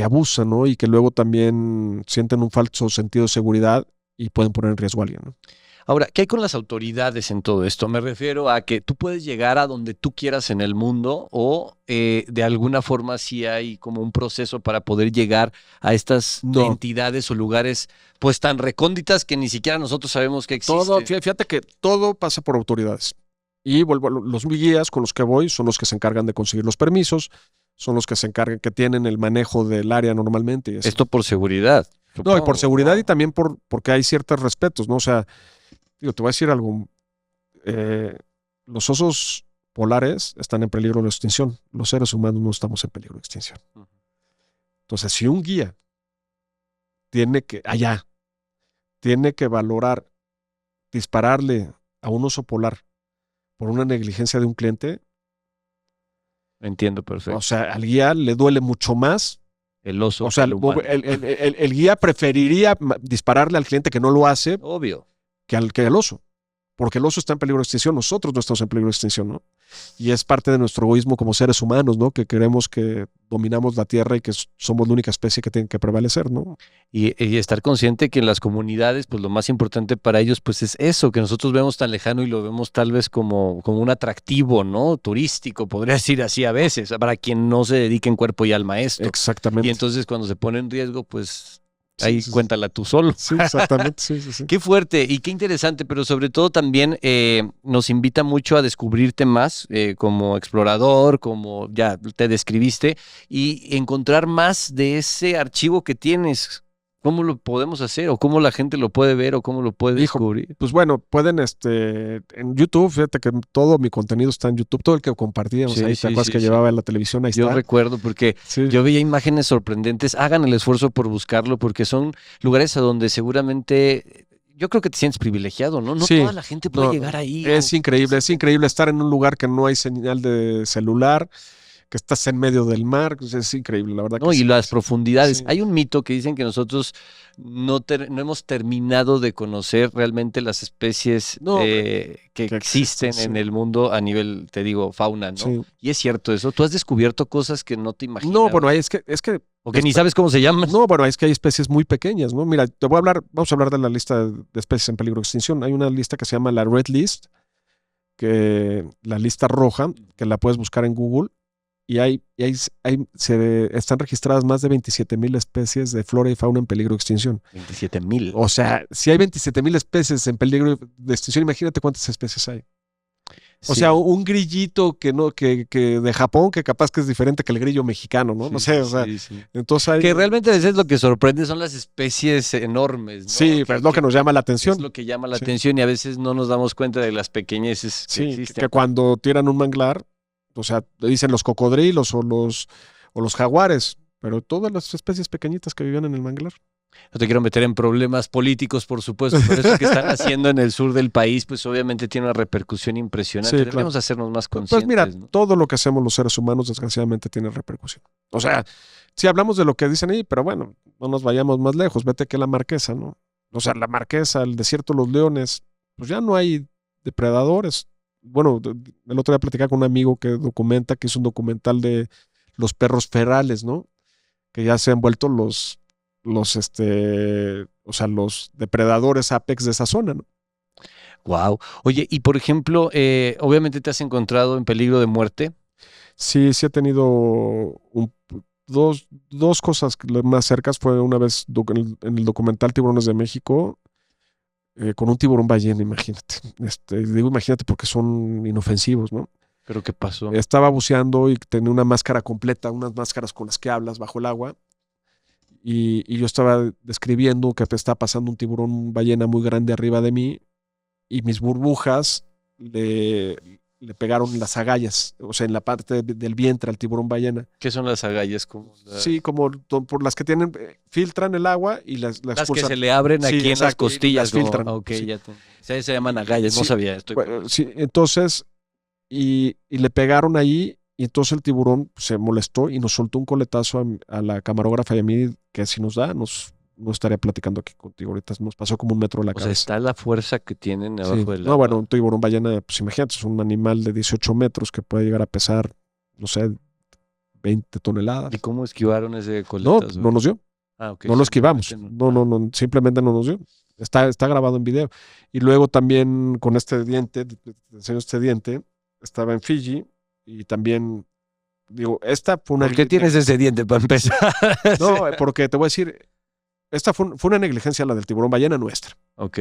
abusan, ¿no? Y que luego también sienten un falso sentido de seguridad y pueden poner en riesgo a alguien, ¿no? Ahora, ¿qué hay con las autoridades en todo esto? Me refiero a que tú puedes llegar a donde tú quieras en el mundo o de alguna forma sí hay como un proceso para poder llegar a estas entidades o lugares pues tan recónditas que ni siquiera nosotros sabemos que existen. Fíjate que todo pasa por autoridades. Y los guías con los que voy son los que se encargan de conseguir los permisos, son los que se encargan, que tienen el manejo del área normalmente. Esto por seguridad. Supongo. No, y por seguridad y también porque hay ciertos respetos, ¿no? O sea, te voy a decir algo. Los osos polares están en peligro de extinción. Los seres humanos no estamos en peligro de extinción. Entonces, si un guía tiene que valorar dispararle a un oso polar por una negligencia de un cliente. Entiendo perfecto. O sea, al guía le duele mucho más el oso. O sea, el humano. el guía preferiría dispararle al cliente que no lo hace Obvio. que al oso. Porque el oso está en peligro de extinción, nosotros no estamos en peligro de extinción, ¿no? Y es parte de nuestro egoísmo como seres humanos, ¿no? Que creemos que dominamos la tierra y que somos la única especie que tiene que prevalecer, ¿no? Y estar consciente que en las comunidades, pues lo más importante para ellos, pues es eso, que nosotros vemos tan lejano y lo vemos tal vez como un atractivo, ¿no? Turístico, podría decir así a veces, para quien no se dedique en cuerpo y alma a esto. Exactamente. Y entonces cuando se pone en riesgo, pues Sí, ahí sí, sí. cuéntala tú solo. Sí, exactamente. Sí, sí, sí. Qué fuerte y qué interesante, pero sobre todo también nos invita mucho a descubrirte más como explorador, como ya te describiste, y encontrar más de ese archivo que tienes. ¿Cómo lo podemos hacer? ¿O cómo la gente lo puede ver? ¿O cómo lo puede Hijo, descubrir? pues bueno, pueden en YouTube, fíjate que todo mi contenido está en YouTube, todo el que compartíamos Sí, ahí, sí, ¿te acuerdas sí, que sí. llevaba en la televisión? Ahí Yo está. recuerdo porque Sí. yo veía imágenes sorprendentes. Hagan el esfuerzo por buscarlo porque son lugares a donde seguramente yo creo que te sientes privilegiado, ¿no? No Sí, toda la gente puede no, llegar ahí. es increíble estar en un lugar que no hay señal de celular, que estás en medio del mar, pues es increíble, la verdad ¿No? que Y sí. las profundidades. Sí. Hay un mito que dicen que nosotros no hemos terminado de conocer realmente las especies No, que que existen existen, en sí. el mundo a nivel, te digo, fauna, ¿no? Sí. Y es cierto eso. Tú has descubierto cosas que no te imaginas. No, bueno, es que O que ni sabes cómo se llaman. no, bueno, es que hay especies muy pequeñas, ¿no? Mira, vamos a hablar de la lista de especies en peligro de extinción. Hay una lista que se llama la Red List, que la lista roja, que la puedes buscar en Google, y están registradas más de 27,000 especies de flora y fauna en peligro de extinción. 27,000. O sea, si hay 27,000 especies en peligro de extinción, imagínate cuántas especies hay. O Sí. sea, un grillito que de Japón, que capaz que es diferente que el grillo mexicano, ¿no? No sé, o sea, Sí. entonces hay... Que realmente a veces lo que sorprende son las especies enormes, ¿no? Sí, pero es lo que nos llama la atención. Es lo que llama la Sí. atención y a veces no nos damos cuenta de las pequeñeces que Sí, existen. que cuando tiran un manglar, o sea, dicen los cocodrilos o los jaguares, pero todas las especies pequeñitas que vivían en el manglar. No te quiero meter en problemas políticos, por supuesto, pero eso que están haciendo en el sur del país, pues obviamente tiene una repercusión impresionante. Sí, Deberíamos claro. hacernos más Pues conscientes. mira, ¿no? todo lo que hacemos los seres humanos desgraciadamente tiene repercusión. O sea, si hablamos de lo que dicen ahí, pero bueno, no nos vayamos más lejos, vete que la Marquesa, ¿no? O sea, la Marquesa, el desierto de los leones, pues ya no hay depredadores. Bueno, el otro día platicaba con un amigo que hizo un documental de los perros ferales, ¿no? Que ya se han vuelto los depredadores apex de esa zona, ¿no? Wow. Oye, y por ejemplo, obviamente te has encontrado en peligro de muerte. Sí he tenido dos cosas más cercas. Fue una vez en el documental Tiburones de México, con un tiburón ballena, imagínate. Digo imagínate porque son inofensivos, ¿no? ¿Pero qué pasó? Estaba buceando y tenía una máscara completa, unas máscaras con las que hablas bajo el agua. Y yo estaba describiendo que te está pasando un tiburón ballena muy grande arriba de mí y mis burbujas le pegaron las agallas, o sea, en la parte del vientre al tiburón ballena. ¿Qué son las agallas? Sí, como por las que filtran el agua y las que expulsan. se le abren aquí Sí, en las exacto, y costillas. las filtran. Ok, Sí. ya se llaman agallas, no Sí, sabía. Bueno, sí, entonces, y le pegaron ahí, y entonces el tiburón se molestó y nos soltó un coletazo a la camarógrafa y a mí, que si nos da, no estaría platicando aquí contigo ahorita, nos pasó como 1 metro de la O sea, cabeza. está la fuerza que tienen Sí. abajo del agua. No, bueno, un tiburón ballena, pues imagínate, es un animal de 18 metros que puede llegar a pesar, no sé, 20 toneladas. ¿Y cómo esquivaron ese No, coletazo? no nos dio. Ah, ok, No lo esquivamos. simplemente No, simplemente no nos dio. Está grabado en video. Y luego también con este diente, te enseño este diente, estaba en Fiji y también, digo, esta fue una... ¿Por qué tienes ese diente para empezar? No, porque te voy a decir, esta fue una negligencia la del tiburón ballena nuestra, Ok,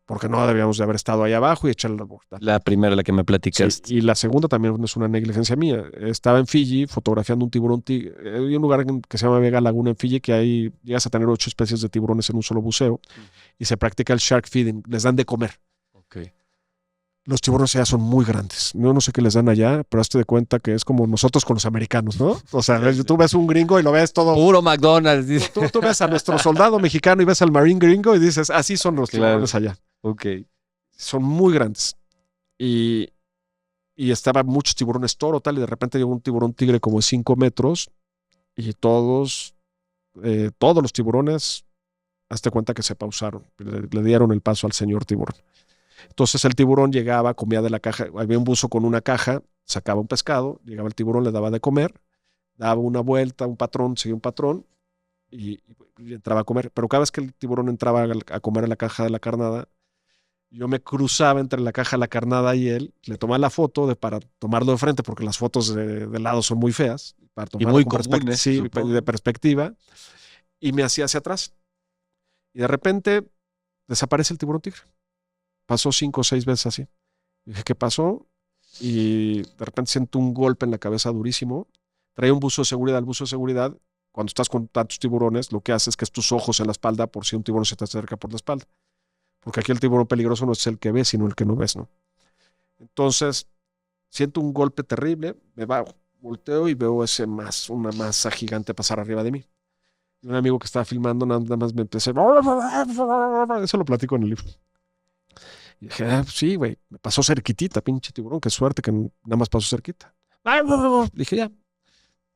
porque no deberíamos de haber estado ahí abajo y echarle la vuelta. la primera, la que me platicaste. Sí, y la segunda también es una negligencia mía. Estaba en Fiji fotografiando un tiburón tigre. Hay un lugar que se llama Vega Laguna en Fiji que ahí llegas a tener 8 especies de tiburones en un solo buceo y se practica el shark feeding. Les dan de comer. Ok. Los tiburones allá son muy grandes. Yo no sé qué les dan allá, pero hazte de cuenta que es como nosotros con los americanos, ¿no? O sea, tú ves un gringo y lo ves todo. Puro McDonald's. Dice. Tú ves a nuestro soldado mexicano y ves al marine gringo y dices, así son los Claro. tiburones allá. Ok. Son muy grandes. Y estaban muchos tiburones toro, tal, y de repente llegó un tiburón tigre como de 5 metros y todos todos los tiburones, hazte cuenta que se pausaron, le dieron el paso al señor tiburón. Entonces el tiburón llegaba, comía de la caja, había un buzo con una caja, sacaba un pescado, llegaba el tiburón, le daba de comer, daba una vuelta, un patrón, seguía un patrón y entraba a comer. Pero cada vez que el tiburón entraba a comer a la caja de la carnada, yo me cruzaba entre la caja de la carnada y él, le tomaba la foto para tomarlo de frente, porque las fotos de lado son muy feas, para tomarlo muy con comunes, sí, supongo. de perspectiva, y me hacía hacia atrás. Y de repente desaparece el tiburón tigre. Pasó 5 o 6 veces así. Dije, ¿qué pasó? Y de repente siento un golpe en la cabeza durísimo. Traía un buzo de seguridad. El buzo de seguridad, cuando estás con tantos tiburones, lo que hace es que es tus ojos en la espalda por si un tiburón se te acerca por la espalda. Porque aquí el tiburón peligroso no es el que ves, sino el que no ves, ¿no? Entonces, siento un golpe terrible, me bajo, volteo y veo una masa gigante pasar arriba de mí. Y un amigo que estaba filmando nada más me empecé, eso lo platico en el libro. Y dije, sí, güey, me pasó cerquitita, pinche tiburón, qué suerte que nada más pasó cerquita. Dije, ya,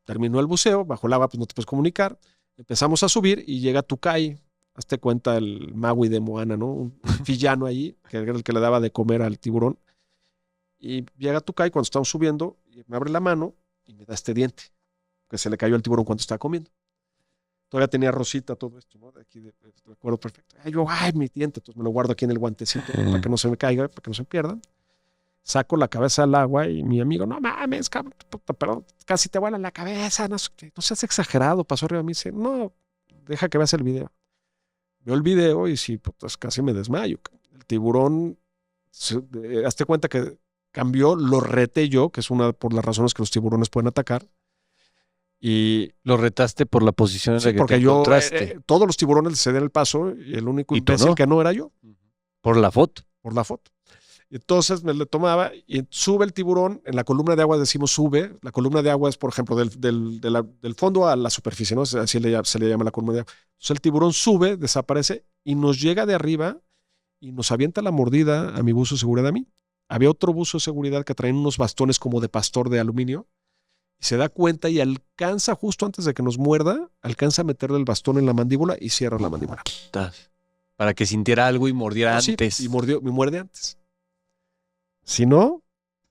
terminó el buceo, bajo el agua pues no te puedes comunicar, empezamos a subir y llega Tucay, hazte cuenta el Maui de Moana, ¿no? Un villano ahí, que era el que le daba de comer al tiburón. Y llega Tucay cuando estamos subiendo, y me abre la mano y me da este diente, que se le cayó al tiburón cuando estaba comiendo. Todavía tenía rosita todo esto, ¿no? De aquí, recuerdo perfecto. Ay, mi diente. Entonces me lo guardo aquí en el guantecito para que no se me caiga, para que no se pierda. Saco la cabeza al agua y mi amigo, no mames, cabrón, perdón, casi te vuela la cabeza. No seas exagerado. Pasó arriba de mí y dice, no, deja que veas el video. Veo el video y sí, pues casi me desmayo. El tiburón, hazte cuenta que cambió, lo reté yo, que es una por las razones que los tiburones pueden atacar. Y lo retaste por la posición en sí, la que porque te encontraste. todos los tiburones le cedían el paso y el único ¿Y tú imbécil no? que no era yo, Por la foto. por la foto. Entonces me le tomaba y sube el tiburón, en la columna de agua decimos sube, la columna de agua es, por ejemplo, del fondo a la superficie, ¿no? Así se le llama la columna de agua. Entonces el tiburón sube, desaparece y nos llega de arriba y nos avienta la mordida a mi buzo de seguridad a mí. Había otro buzo de seguridad que traía unos bastones como de pastor de aluminio. Se da cuenta y alcanza, justo antes de que nos muerda, alcanza a meterle el bastón en la mandíbula y cierra la mandíbula. Para que sintiera algo y mordiera antes. Sí, y me muerde antes. Si no,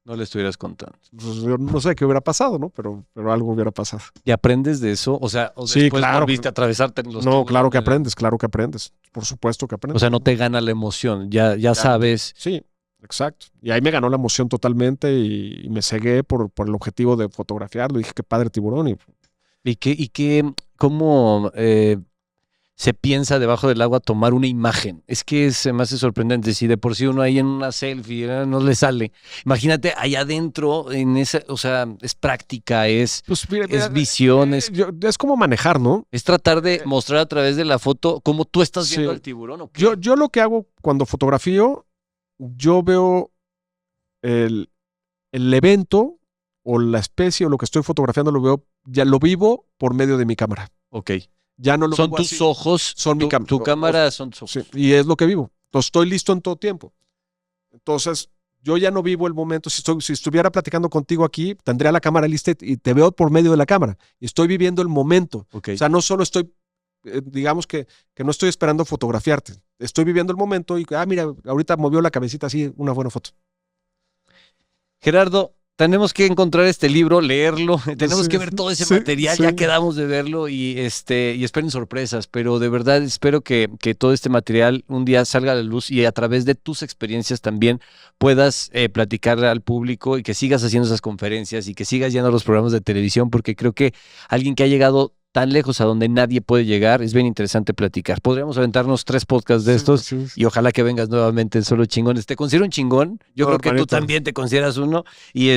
no le estuvieras contando. Pues yo no sé qué hubiera pasado, ¿no? Pero algo hubiera pasado. ¿Y aprendes de eso? O sea, sí, después claro, volviste a atravesarte los no, claro que aprendes. Por supuesto que aprendes. O sea, no te gana la emoción, ya sabes. Sí. Exacto. Y ahí me ganó la emoción totalmente y me cegué por el objetivo de fotografiarlo. Dije, qué padre tiburón. ¿Cómo se piensa debajo del agua tomar una imagen? Es que se me hace sorprendente. Si de por sí uno ahí en una selfie no le sale. Imagínate allá adentro, en esa, o sea, es práctica, es visión. Es como manejar, ¿no? Es tratar de mostrar a través de la foto cómo tú estás viendo al tiburón. ¿O qué? Yo lo que hago cuando fotografío, yo veo el evento o la especie o lo que estoy fotografiando, ya lo vivo por medio de mi cámara. Ok. Ya no lo son vivo tus así. Ojos, son mi cámara. Tu cámara son tus ojos. Sí, y es lo que vivo. Entonces estoy listo en todo tiempo. Entonces yo ya no vivo el momento. Si estuviera platicando contigo aquí, tendría la cámara lista y te veo por medio de la cámara. Y estoy viviendo el momento. Okay. O sea, no solo estoy, digamos que no estoy esperando fotografiarte. Estoy viviendo el momento y, mira, ahorita movió la cabecita así, una buena foto. Gerardo, tenemos que encontrar este libro, leerlo, tenemos que ver todo ese material, ya quedamos de verlo y esperen sorpresas, pero de verdad espero que todo este material un día salga a la luz y a través de tus experiencias también puedas platicarle al público y que sigas haciendo esas conferencias y que sigas yendo a los programas de televisión, porque creo que alguien que ha llegado tan lejos a donde nadie puede llegar, es bien interesante platicar. Podríamos aventarnos 3 podcasts de estos y ojalá que vengas nuevamente en Solo Chingones. Te considero un chingón, yo creo que tú también te consideras uno y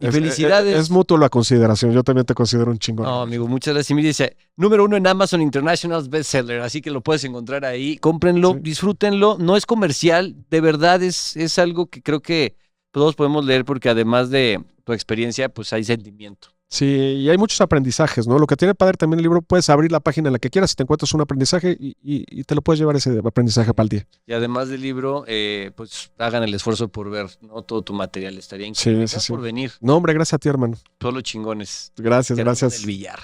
felicidades. Es mutuo la consideración, yo también te considero un chingón. No, amigo, muchas gracias. Y me dice, número 1 en Amazon International Bestseller, así que lo puedes encontrar ahí, cómprenlo, disfrútenlo, no es comercial, de verdad es algo que creo que todos podemos leer porque además de tu experiencia, pues hay sentimiento. Sí, y hay muchos aprendizajes, ¿no? Lo que tiene padre también el libro, puedes abrir la página en la que quieras si te encuentras un aprendizaje y te lo puedes llevar ese aprendizaje para el día. Y además del libro, pues hagan el esfuerzo por ver, ¿no? Todo tu material, estaría increíble. Gracias por venir. No, hombre, gracias a ti, hermano. Solo chingones. Gracias. Del billar.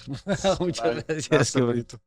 Muchas gracias. Qué bonito.